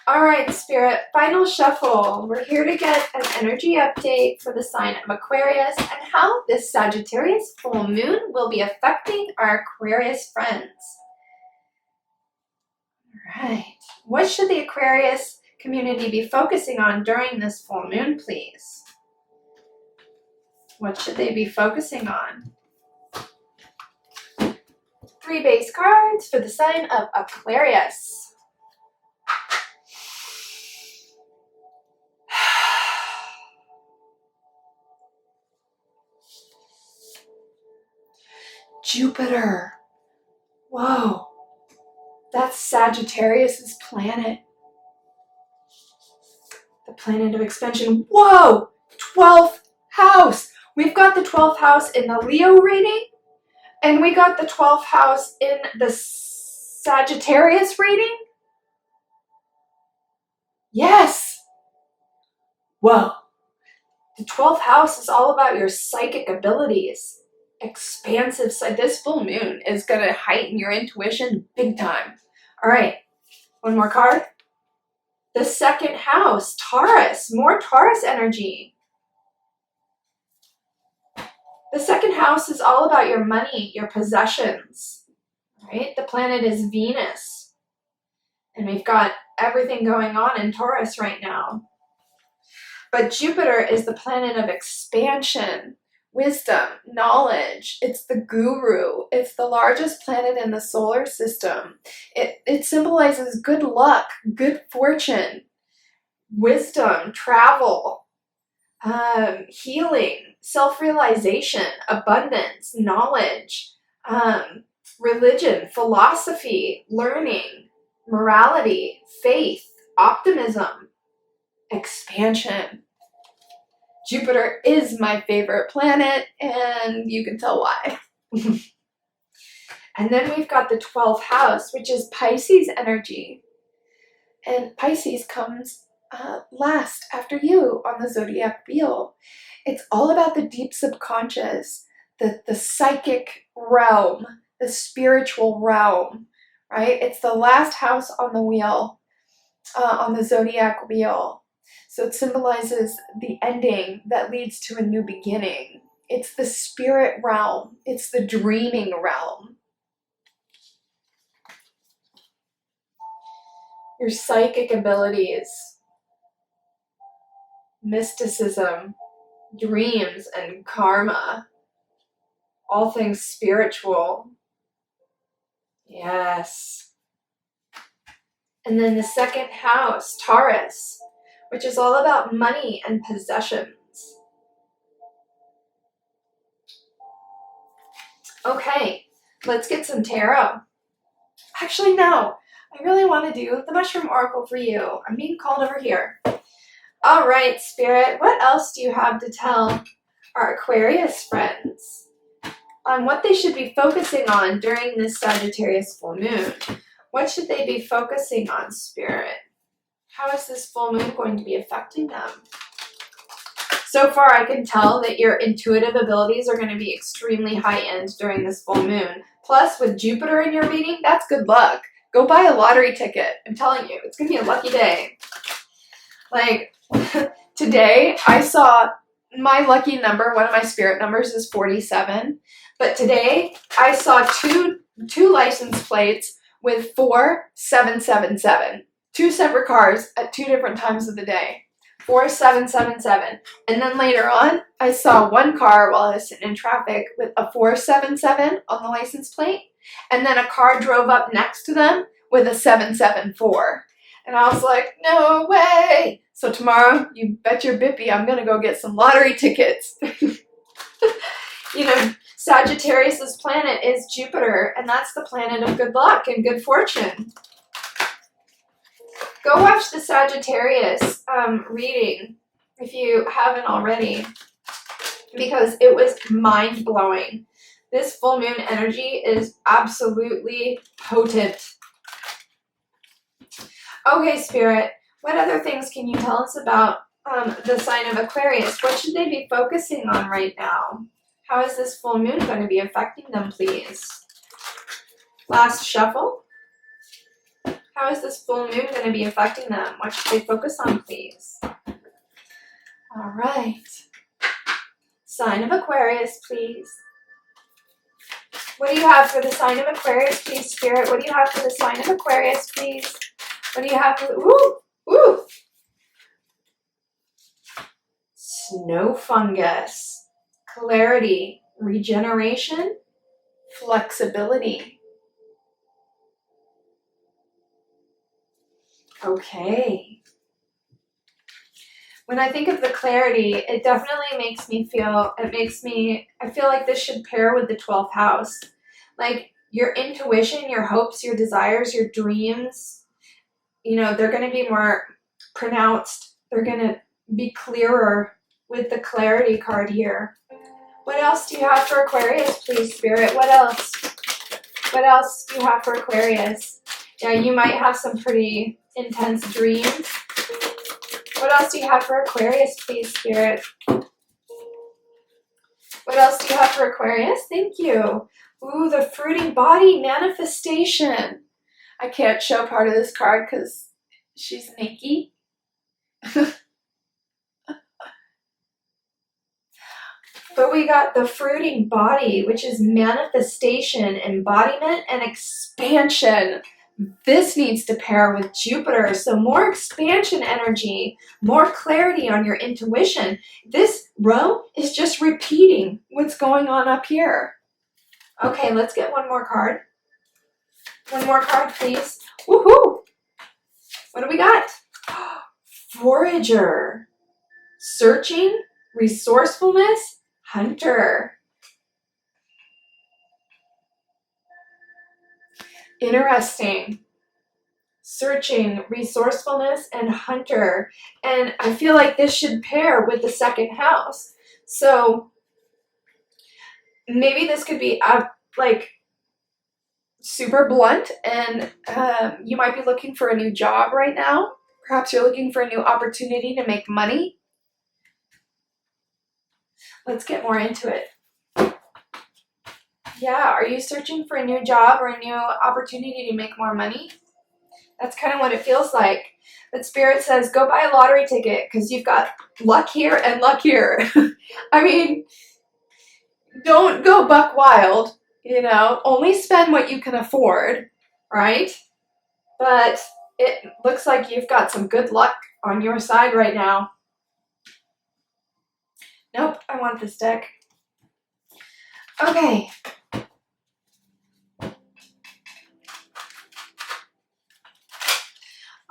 All right, Spirit, final shuffle. We're here to get an energy update for the sign of Aquarius and how this Sagittarius full moon will be affecting our Aquarius friends. All right. What should the Aquarius community be focusing on during this full moon, please? What should they be focusing on? 3 base cards for the sign of Aquarius. Jupiter. Whoa. That's Sagittarius' planet. The planet of expansion. Whoa! 12th house. We've got the 12th house in the Leo reading, and we got the 12th house in the Sagittarius reading. Yes. Whoa. The 12th house is all about your psychic abilities. Expansive side. This full moon is going to heighten your intuition big time. All right. One more card. The 2nd house, Taurus. More Taurus energy. The 2nd house is all about your money, your possessions. Right? The planet is Venus. And we've got everything going on in Taurus right now. But Jupiter is the planet of expansion, wisdom, knowledge. It's the guru. It's the largest planet in the solar system. It symbolizes good luck, good fortune, wisdom, travel, healing, self-realization, abundance, knowledge, religion, philosophy, learning, morality, faith, optimism, expansion. Jupiter is my favorite planet, and you can tell why. And then we've got the 12th house, which is Pisces energy. And Pisces comes last after you on the zodiac wheel. It's all about the deep subconscious, the psychic realm, the spiritual realm, right? It's the last house on the wheel, on the zodiac wheel. So it symbolizes the ending that leads to a new beginning. It's the spirit realm. It's the dreaming realm. Your psychic abilities, mysticism, dreams, and karma. All things spiritual. Yes. And then the 2nd house, Taurus, which is all about money and possessions. Okay, let's get some tarot. Actually, no. I really want to do the Mushroom Oracle for you. I'm being called over here. All right, Spirit, what else do you have to tell our Aquarius friends on what they should be focusing on during this Sagittarius full moon? What should they be focusing on, Spirit? How is this full moon going to be affecting them? So far, I can tell that your intuitive abilities are going to be extremely high-end during this full moon. Plus, with Jupiter in your reading, that's good luck. Go buy a lottery ticket. I'm telling you, it's going to be a lucky day. Like, today, I saw my lucky number, one of my spirit numbers is 47. But today, I saw two license plates with 4777. 2 separate cars at 2 different times of the day. 4777. And then later on, I saw one car while I was sitting in traffic with a 477 on the license plate. And then a car drove up next to them with a 774. And I was like, no way. So tomorrow, you bet your bippy, I'm going to go get some lottery tickets. You know, Sagittarius' planet is Jupiter, and that's the planet of good luck and good fortune. Go watch the Sagittarius reading if you haven't already, because it was mind-blowing. This full moon energy is absolutely potent. Okay, Spirit, what other things can you tell us about the sign of Aquarius? What should they be focusing on right now? How is this full moon going to be affecting them, please? Last shuffle. How is this full moon going to be affecting them? What should they focus on, please? All right. Sign of Aquarius, please. What do you have for the sign of Aquarius, please, Spirit? What do you have for the sign of Aquarius, please? What do you have for the... Woo! Ooh. Snow fungus. Clarity. Regeneration. Flexibility. Okay. When I think of the clarity, it definitely makes me feel, I feel like this should pair with the 12th house. Like your intuition, your hopes, your desires, your dreams, you know, they're going to be more pronounced. They're going to be clearer with the clarity card here. What else do you have for Aquarius, please, Spirit? What else? What else do you have for Aquarius? Yeah, you might have some pretty intense dreams. What else do you have for Aquarius, please, Spirit? What else do you have for Aquarius? Thank you. Ooh, the fruiting body manifestation. I can't show part of this card because she's Nikki. But we got the fruiting body, which is manifestation, embodiment, and expansion. This needs to pair with Jupiter. So more expansion energy, more clarity on your intuition. This row is just repeating what's going on up here. Okay, let's get one more card. One more card, please. Woohoo! What do we got? Forager. Searching, resourcefulness, hunter. Interesting. Searching, resourcefulness, and hunter. And I feel like this should pair with the 2nd house. So maybe this could be like super blunt, and you might be looking for a new job right now. Perhaps you're looking for a new opportunity to make money. Let's get more into it. Yeah, are you searching for a new job or a new opportunity to make more money? That's kind of what it feels like. But Spirit says, go buy a lottery ticket because you've got luck here and luck here. I mean, don't go buck wild, you know, only spend what you can afford, right? But it looks like you've got some good luck on your side right now. Nope, I want this deck. Okay.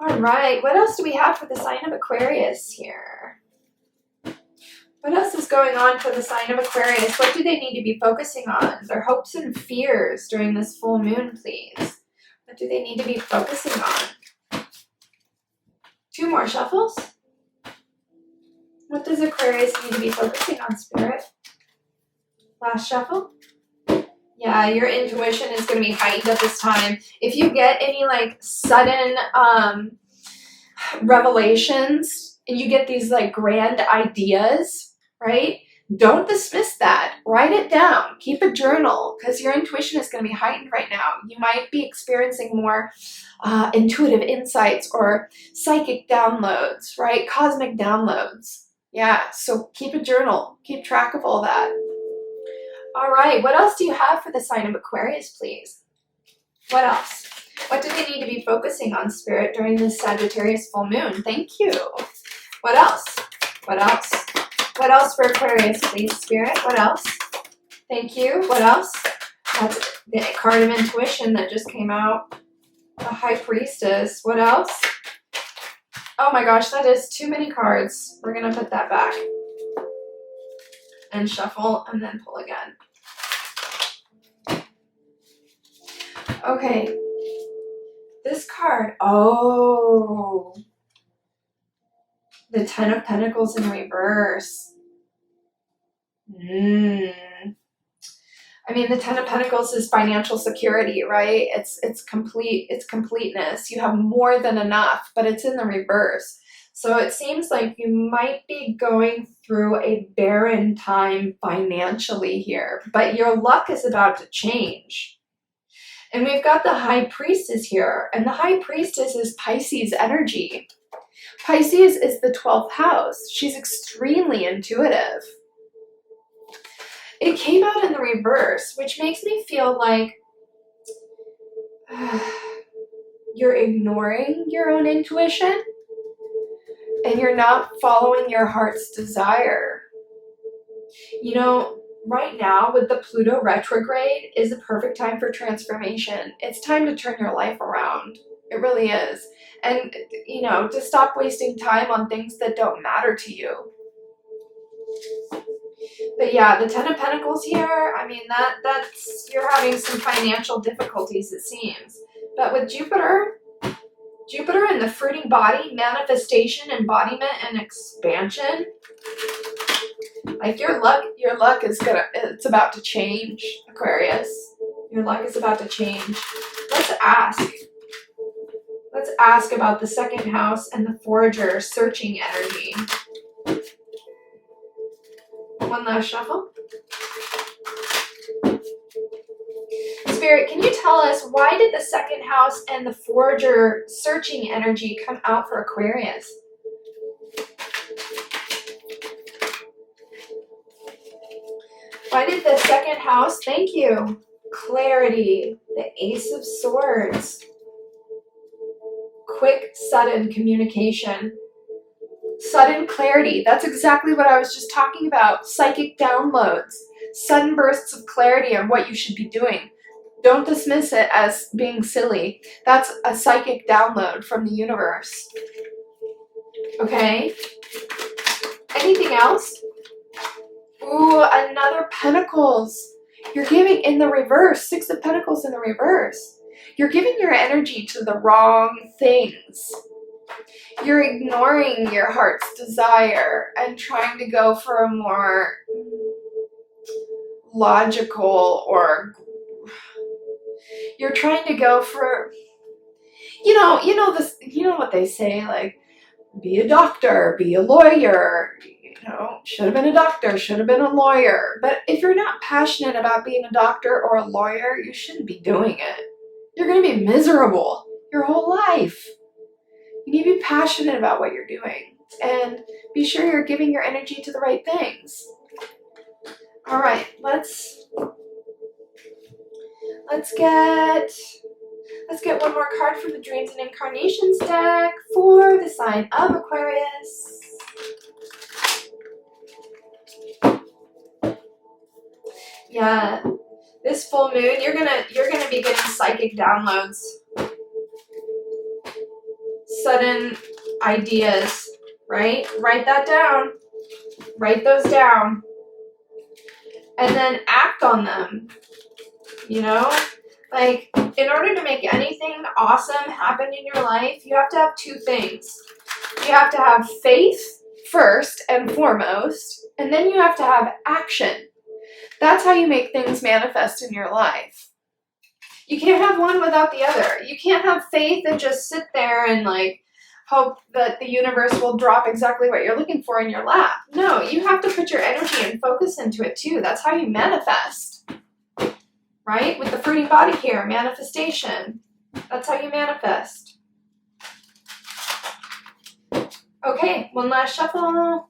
All right, what else do we have for the sign of Aquarius here? What else is going on for the sign of Aquarius? What do they need to be focusing on? Their hopes and fears during this full moon, please. What do they need to be focusing on? 2 more shuffles. What does Aquarius need to be focusing on, Spirit? Last shuffle. Yeah, your intuition is going to be heightened at this time. If you get any like sudden revelations and you get these like grand ideas, right? Don't dismiss that. Write it down. Keep a journal because your intuition is going to be heightened right now. You might be experiencing more intuitive insights or psychic downloads, right? Cosmic downloads. Yeah, so keep a journal. Keep track of all that. All right, what else do you have for the sign of Aquarius, please? What else? What do they need to be focusing on, Spirit, during this Sagittarius full moon? Thank you. What else? What else? What else for Aquarius, please, Spirit? What else? Thank you. What else? That's the card of intuition that just came out. The High Priestess. What else? Oh my gosh, that is too many cards. We're going to put that back. And shuffle, and then pull again. Okay. This card, oh. The 10 of Pentacles in reverse. I mean, the 10 of Pentacles is financial security, right? It's completeness. You have more than enough, but it's in the reverse. So it seems like you might be going through a barren time financially here, but your luck is about to change. And we've got the High Priestess here, and the High Priestess is Pisces energy. Pisces is the 12th house. She's extremely intuitive. It came out in the reverse, which makes me feel like you're ignoring your own intuition. and you're not following your heart's desire. You know, right now with the Pluto retrograde is the perfect time for transformation. It's time to turn your life around. It really is. And, you know, to stop wasting time on things that don't matter to you. But yeah, the Ten of Pentacles here, I mean, that's you're having some financial difficulties, it seems. But with Jupiter in the fruiting body, manifestation, embodiment, and expansion, like your luck is it's about to change, Aquarius. Your luck is about to change. Let's ask about the second house and the forager searching energy. One last shuffle. Spirit, can you tell us why did the second house and the forager searching energy come out for Aquarius? Why did the second house, thank you, clarity, the Ace of Swords, quick, sudden communication, sudden clarity. That's exactly what I was just talking about. Psychic downloads, sudden bursts of clarity on what you should be doing. Don't dismiss it as being silly. That's a psychic download from the universe. Okay? Anything else? Ooh, another Pentacles. You're giving in the reverse. Six of Pentacles in the reverse. You're giving your energy to the wrong things. You're ignoring your heart's desire and trying to go for a more logical, or you're trying to go for, you know what they say, like, be a doctor, be a lawyer, you know, should have been a doctor, should have been a lawyer. But if you're not passionate about being a doctor or a lawyer, you shouldn't be doing it. You're going to be miserable your whole life. You need to be passionate about what you're doing and be sure you're giving your energy to the right things. All right, let's get one more card from the Dreams and Incarnations deck for the sign of Aquarius. Yeah, this full moon, you're gonna be getting psychic downloads, sudden ideas, right? Write that down. Write those down. And then act on them. You know? Like, in order to make anything awesome happen in your life, you have to have two things. You have to have faith first and foremost, and then you have to have action. That's how you make things manifest in your life. You can't have one without the other. You can't have faith and just sit there and like hope that the universe will drop exactly what you're looking for in your lap. No, you have to put your energy and focus into it too. That's how you manifest. Right? With the fruiting body here, manifestation. That's how you manifest. Okay, one last shuffle.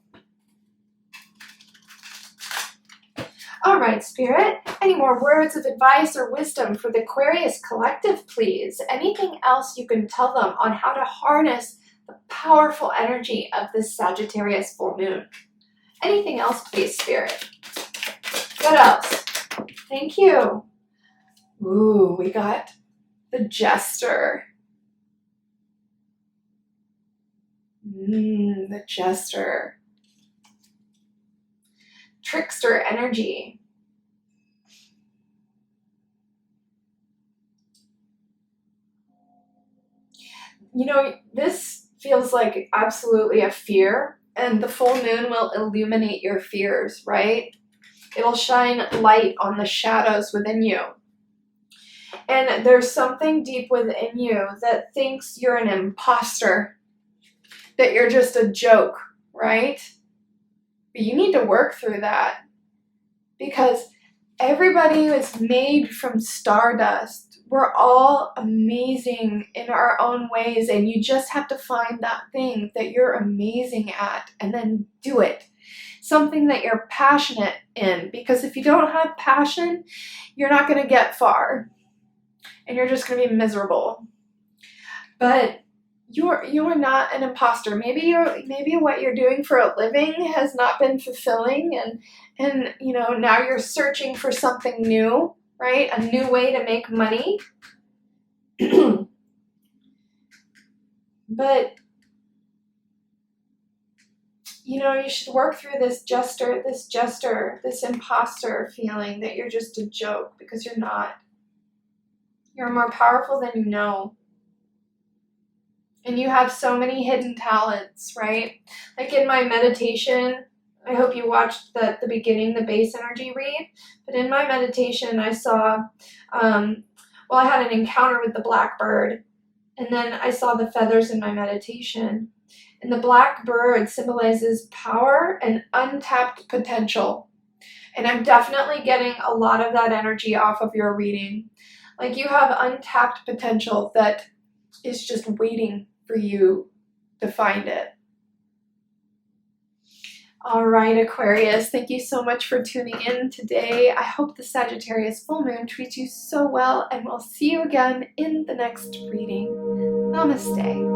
All right, Spirit. Any more words of advice or wisdom for the Aquarius collective, please? Anything else you can tell them on how to harness the powerful energy of this Sagittarius full moon? Anything else, please, Spirit? What else? Thank you. Ooh, we got the Jester. The Jester. Trickster energy. You know, this feels like absolutely a fear, and the full moon will illuminate your fears, right? It'll shine light on the shadows within you. And there's something deep within you that thinks you're an imposter, that you're just a joke, right? But you need to work through that, because everybody is made from stardust. We're all amazing in our own ways, and you just have to find that thing that you're amazing at and then do it. Something that you're passionate in, because if you don't have passion, you're not going to get far and you're just going to be miserable. But you're not an imposter. Maybe what you're doing for a living has not been fulfilling, and now you're searching for something new, right? A new way to make money. But you should work through this imposter feeling that you're just a joke, because you're not. You're more powerful than you know. And you have so many hidden talents, right? Like in my meditation, I hope you watched the beginning, the base energy read. But in my meditation, I saw, I had an encounter with the blackbird. And then I saw the feathers in my meditation. And the black bird symbolizes power and untapped potential. And I'm definitely getting a lot of that energy off of your reading. Like you have untapped potential that is just waiting for you to find it. All right, Aquarius, thank you so much for tuning in today. I hope the Sagittarius full moon treats you so well, and we'll see you again in the next reading. Namaste.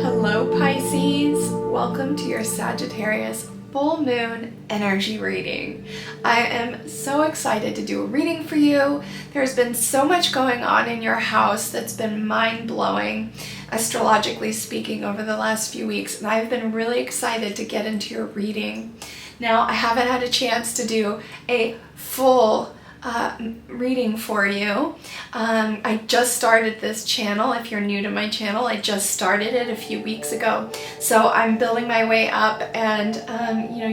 Hello, Pisces. Welcome to your Sagittarius full moon energy reading. I am so excited to do a reading for you. There's been so much going on in your house that's been mind-blowing, astrologically speaking, over the last few weeks, and I've been really excited to get into your reading. Now, I haven't had a chance to do a full reading for you. I just started this channel. If you're new to my channel, I just started it a few weeks ago. So I'm building my way up, and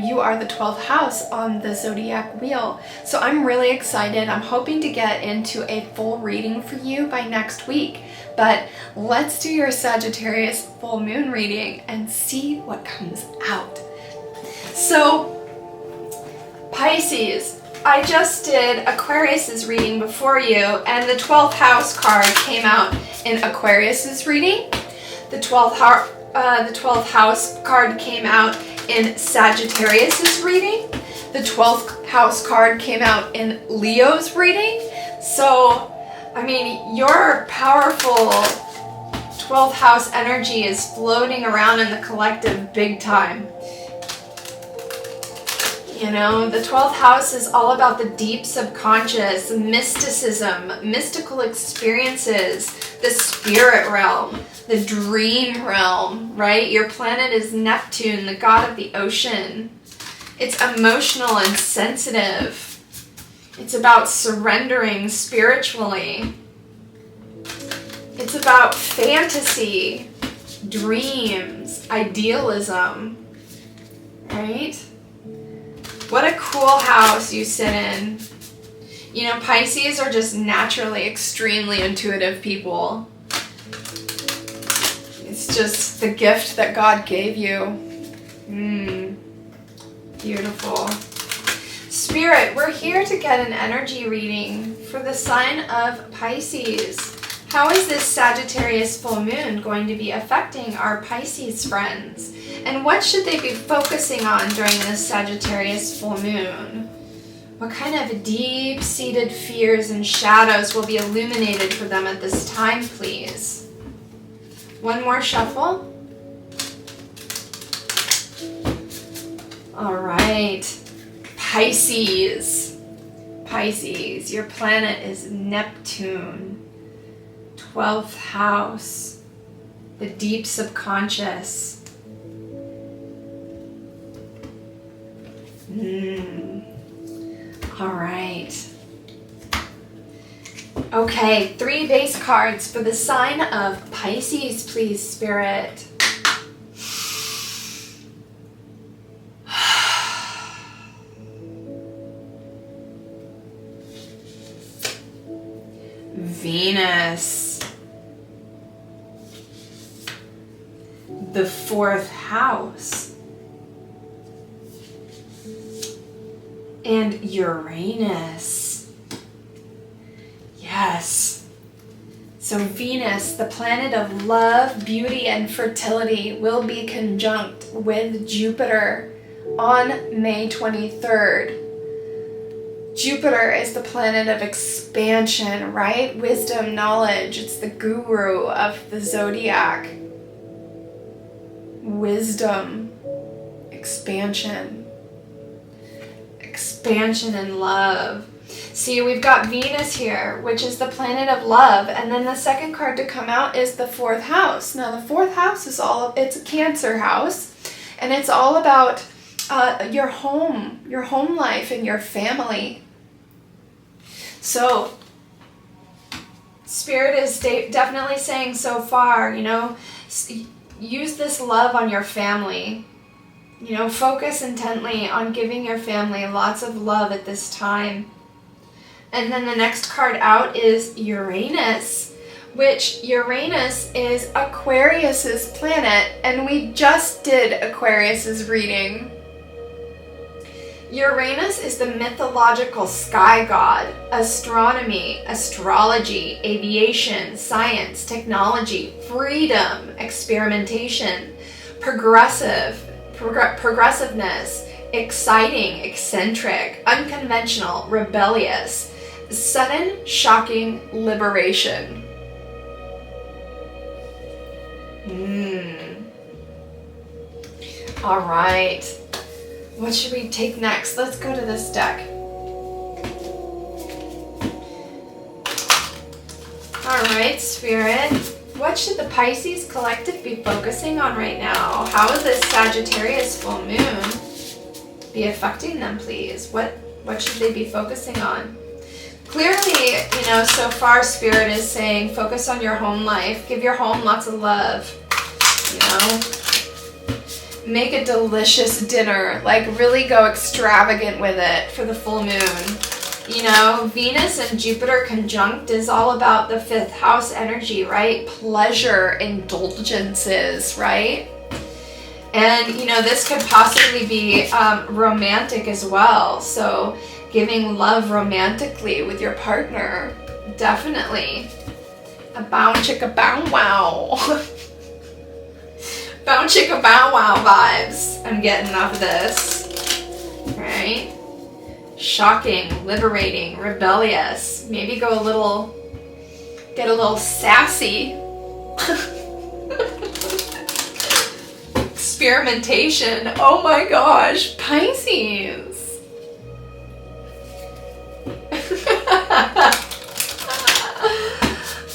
you are the 12th house on the zodiac wheel. So I'm really excited. I'm hoping to get into a full reading for you by next week. But let's do your Sagittarius full moon reading and see what comes out. So, Pisces, I just did Aquarius's reading before you, and the 12th house card came out in Aquarius's reading. The 12th house card came out in Sagittarius's reading. The 12th house card came out in Leo's reading. So, I mean, your powerful 12th house energy is floating around in the collective big time. The 12th house is all about the deep subconscious, mysticism, mystical experiences, the spirit realm, the dream realm, right? Your planet is Neptune, the god of the ocean. It's emotional and sensitive. It's about surrendering spiritually. It's about fantasy, dreams, idealism, right? What a cool house you sit in. Pisces are just naturally extremely intuitive people. It's just the gift that God gave you. Beautiful. Spirit, we're here to get an energy reading for the sign of Pisces. How is this Sagittarius full moon going to be affecting our Pisces friends? And what should they be focusing on during this Sagittarius full moon? What kind of deep-seated fears and shadows will be illuminated for them at this time, please? One more shuffle. All right. Pisces. Pisces, your planet is Neptune. 12th house. The deep subconscious. All right. Okay, 3 base cards for the sign of Pisces, please, Spirit. Venus. The 4th house. And Uranus. Yes. So Venus, the planet of love, beauty, and fertility, will be conjunct with Jupiter on May 23rd. Jupiter is the planet of expansion, right? Wisdom, knowledge. It's the guru of the zodiac. Wisdom, expansion. Expansion and love. See, we've got Venus here, which is the planet of love. And then the second card to come out is the fourth house. Now, the fourth house is it's a Cancer house. And it's all about your home life and your family. So, Spirit is definitely saying so far, use this love on your family. Focus intently on giving your family lots of love at this time. And then the next card out is Uranus, which Uranus is Aquarius's planet, and we just did Aquarius's reading. Uranus is the mythological sky god, astronomy, astrology, aviation, science, technology, freedom, experimentation, progressiveness, exciting, eccentric, unconventional, rebellious, sudden, shocking liberation. All right. What should we take next? Let's go to this deck. All right, Spirit. What should the Pisces collective be focusing on right now? How will this Sagittarius full moon be affecting them, please? What should they be focusing on? Clearly, so far Spirit is saying focus on your home life. Give your home lots of love, Make a delicious dinner, really go extravagant with it for the full moon. Venus and Jupiter conjunct is all about the fifth house energy, right? Pleasure, indulgences, right? And, this could possibly be romantic as well. So giving love romantically with your partner, definitely. A bow chicka bow wow. Bow chicka bow wow vibes I'm getting off of this, right? Shocking, liberating, rebellious. Maybe get a little sassy. Experimentation. Oh my gosh, Pisces.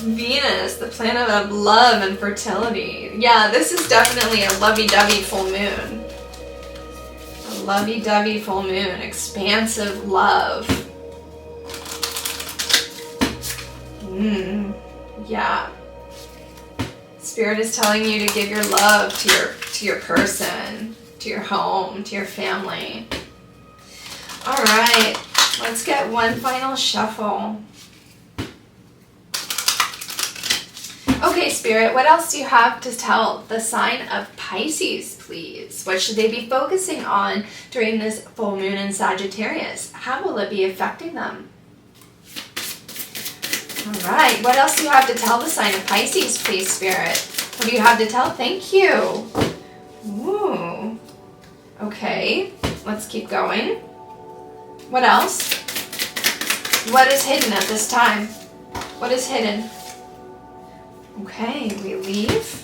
Venus, the planet of love and fertility. Yeah, this is definitely a lovey-dovey full moon. A lovey-dovey full moon. Expansive love. Yeah. Spirit is telling you to give your love to your person, to your home, to your family. All right, let's get one final shuffle. Okay, Spirit, what else do you have to tell the sign of Pisces, please? What should they be focusing on during this full moon in Sagittarius? How will it be affecting them? All right, what else do you have to tell the sign of Pisces, please, Spirit? What do you have to tell? Thank you. Ooh. Okay, let's keep going. What else? What is hidden at this time? What is hidden? Okay, we leave.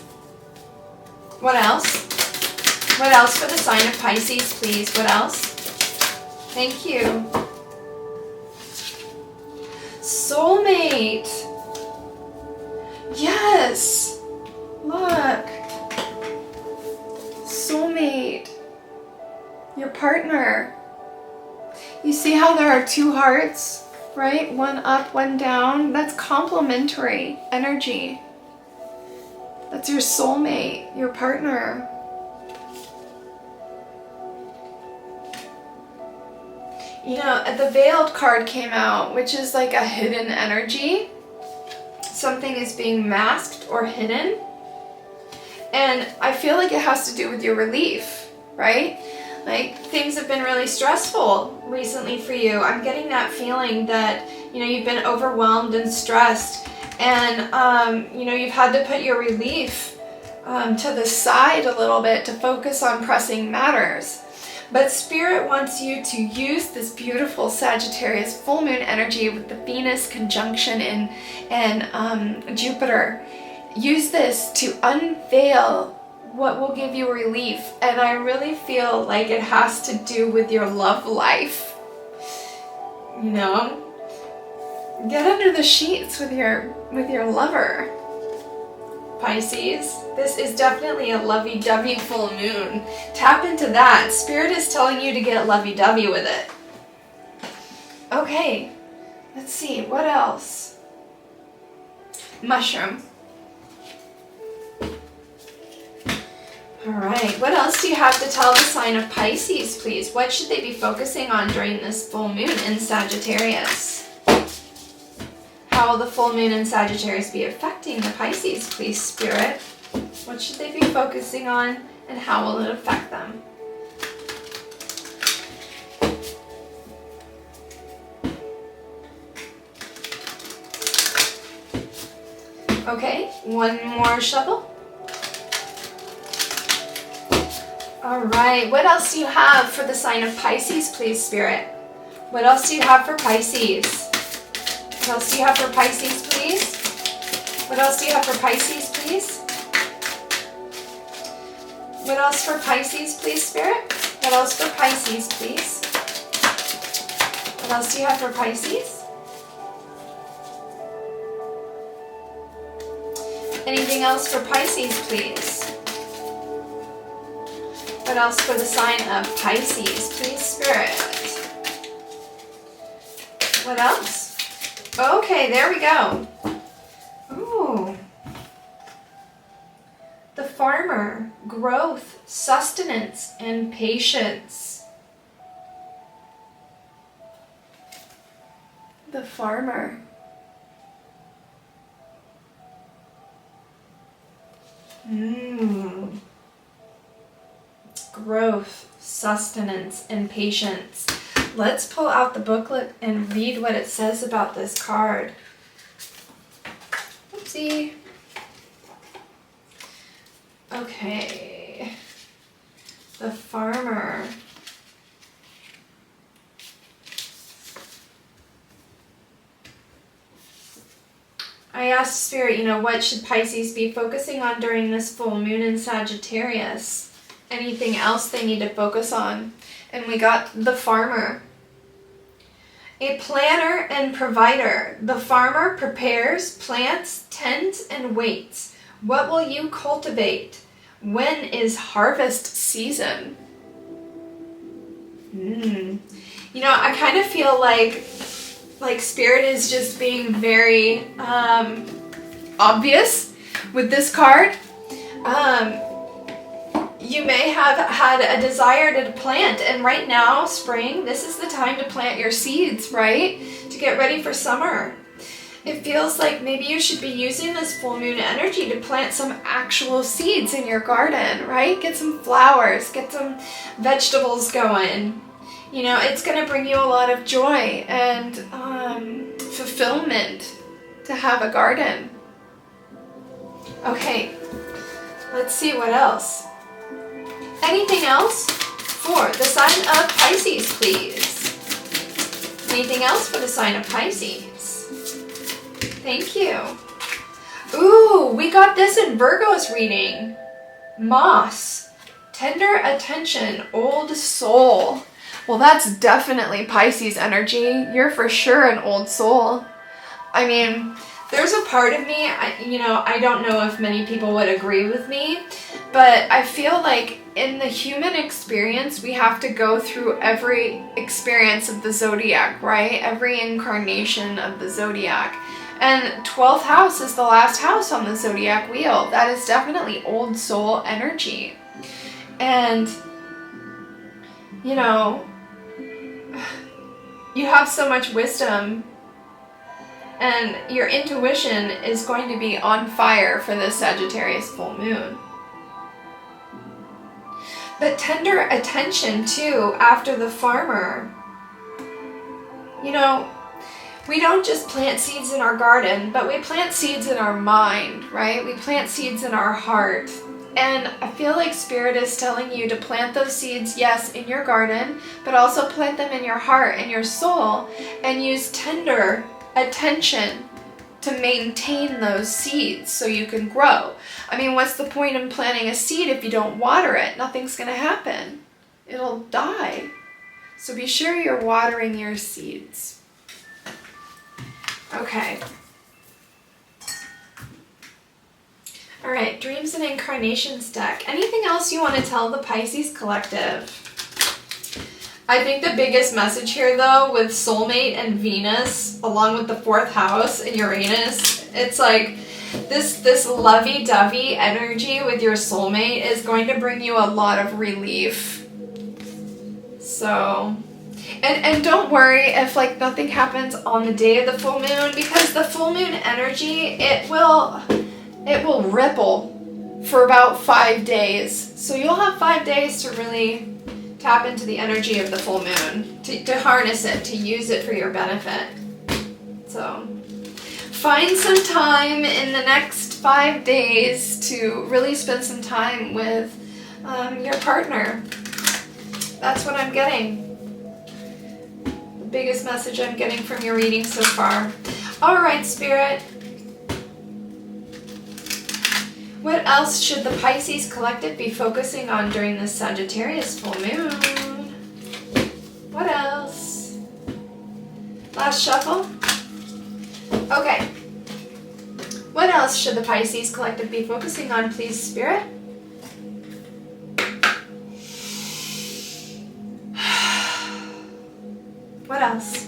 What else? What else for the sign of Pisces, please? What else? Thank you. Soulmate. Yes. Look. Soulmate. Your partner. You see how there are two hearts, right? One up, one down. That's complementary energy. That's your soulmate, your partner. The Veiled card came out, which is like a hidden energy. Something is being masked or hidden. And I feel like it has to do with your relief, right? Like, things have been really stressful recently for you. I'm getting that feeling that, you've been overwhelmed and stressed. And, you've had to put your relief to the side a little bit to focus on pressing matters. But Spirit wants you to use this beautiful Sagittarius full moon energy with the Venus conjunction in Jupiter. Use this to unveil what will give you relief. And I really feel like it has to do with your love life. You know? Get under the sheets with your lover. Pisces, this is definitely a lovey-dovey full moon. Tap into that. Spirit is telling you to get lovey-dovey with it. Okay, let's see, what else? Mushroom. Alright, what else do you have to tell the sign of Pisces, please? What should they be focusing on during this full moon in Sagittarius? How will the full moon in Sagittarius be affecting the Pisces, please, Spirit? What should they be focusing on, and how will it affect them? Okay, one more shuffle. All right, what else do you have for the sign of Pisces, please, Spirit? What else do you have for Pisces? What else do you have for Pisces, please? What else do you have for Pisces, please? What else for Pisces, please, Spirit? What else for Pisces, please? What else do you have for Pisces? Anything else for Pisces, please? What else for the sign of Pisces, please, Spirit? What else? Okay, there we go. Ooh. The farmer, growth, sustenance, and patience. The farmer. Growth, sustenance, and patience. Let's pull out the booklet and read what it says about this card. Oopsie. Okay. The farmer. I asked Spirit, what should Pisces be focusing on during this full moon in Sagittarius? Anything else they need to focus on? And we got the farmer. A planner and provider. The farmer prepares, plants, tends, and waits. What will you cultivate? When is harvest season? I kind of feel like Spirit is just being very obvious with this card. You may have had a desire to plant, and right now, spring, this is the time to plant your seeds, right? To get ready for summer. It feels like maybe you should be using this full moon energy to plant some actual seeds in your garden, right? Get some flowers, get some vegetables going. It's going to bring you a lot of joy and fulfillment to have a garden. Okay, let's see what else. Anything else for the sign of Pisces, please? Anything else for the sign of Pisces? Thank you. Ooh, we got this in Virgo's reading. Moss, tender attention, old soul. Well, that's definitely Pisces energy. You're for sure an old soul. I mean, there's a part of me, I don't know if many people would agree with me, but I feel like in the human experience, we have to go through every experience of the zodiac, right? Every incarnation of the zodiac. And 12th house is the last house on the zodiac wheel. That is definitely old soul energy. And, you have so much wisdom, and your intuition is going to be on fire for this Sagittarius full moon. But tender attention too after the farmer. We don't just plant seeds in our garden, but we plant seeds in our mind, right? We plant seeds in our heart. And I feel like Spirit is telling you to plant those seeds, yes, in your garden, but also plant them in your heart and your soul, and use tender attention to maintain those seeds so you can grow. I mean, what's the point in planting a seed if you don't water it? Nothing's going to happen. It'll die. So be sure you're watering your seeds. Okay. All right, Dreams and Incarnations deck. Anything else you want to tell the Pisces collective? I think the biggest message here, though, with soulmate and Venus, along with the 4th house and Uranus, it's like this lovey-dovey energy with your soulmate is going to bring you a lot of relief. So, and don't worry if like nothing happens on the day of the full moon, because the full moon energy, it will ripple for about 5 days. So you'll have 5 days to really tap into the energy of the full moon, to harness it, to use it for your benefit. So find some time in the next 5 days to really spend some time with your partner. That's what I'm getting. The biggest message I'm getting from your reading so far. All right, Spirit. What else should the Pisces collective be focusing on during this Sagittarius full moon? What else? Last shuffle? Okay. What else should the Pisces collective be focusing on, please, Spirit? What else?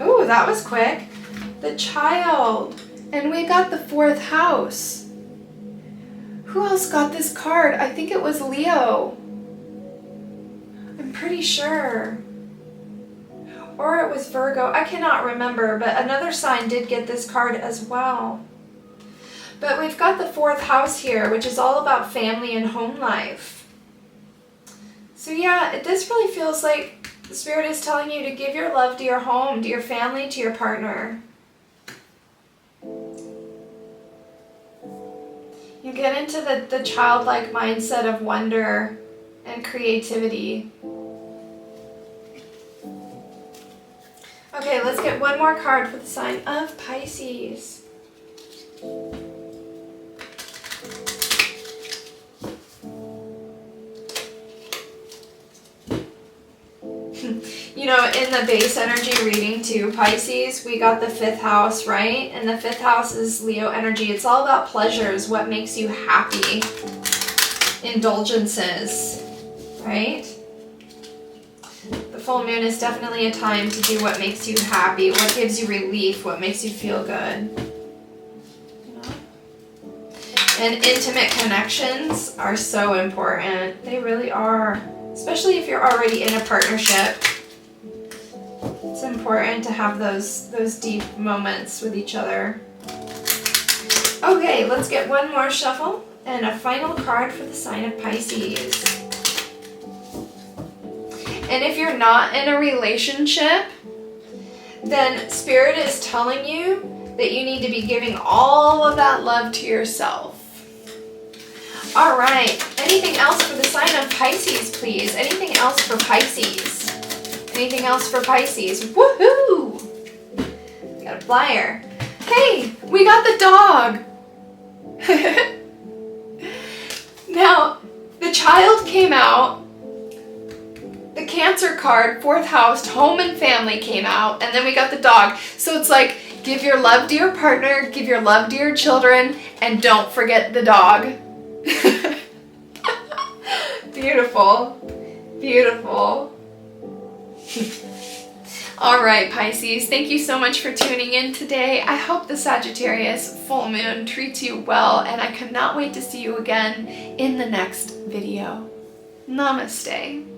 Ooh, that was quick. The Child. And we got the 4th house. Who else got this card? I think it was Leo. I'm pretty sure. Or it was Virgo. I cannot remember, but another sign did get this card as well. But we've got the 4th house here, which is all about family and home life. So yeah, this really feels like the Spirit is telling you to give your love to your home, to your family, to your partner. You get into the childlike mindset of wonder and creativity. Okay, let's get one more card for the sign of Pisces. You know, in the base energy reading too, Pisces, we got the 5th house, right? And the 5th house is Leo energy. It's all about pleasures, what makes you happy. Indulgences, right? The full moon is definitely a time to do what makes you happy, what gives you relief, what makes you feel good. You know? And intimate connections are so important. They really are. Especially if you're already in a partnership. It's important to have those deep moments with each other. Okay, let's get one more shuffle and a final card for the sign of Pisces. And if you're not in a relationship, then Spirit is telling you that you need to be giving all of that love to yourself. All right, anything else for the sign of Pisces, please? Anything else for Pisces? Anything else for Pisces? Woohoo! Got a flyer. Hey, we got the dog. Now, the Child came out. The Cancer card, 4th house, home and family came out. And then we got the dog. So it's like, give your love to your partner, give your love to your children, and don't forget the dog. Beautiful. Beautiful. All right, Pisces, thank you so much for tuning in today. I hope the Sagittarius full moon treats you well, and I cannot wait to see you again in the next video. Namaste.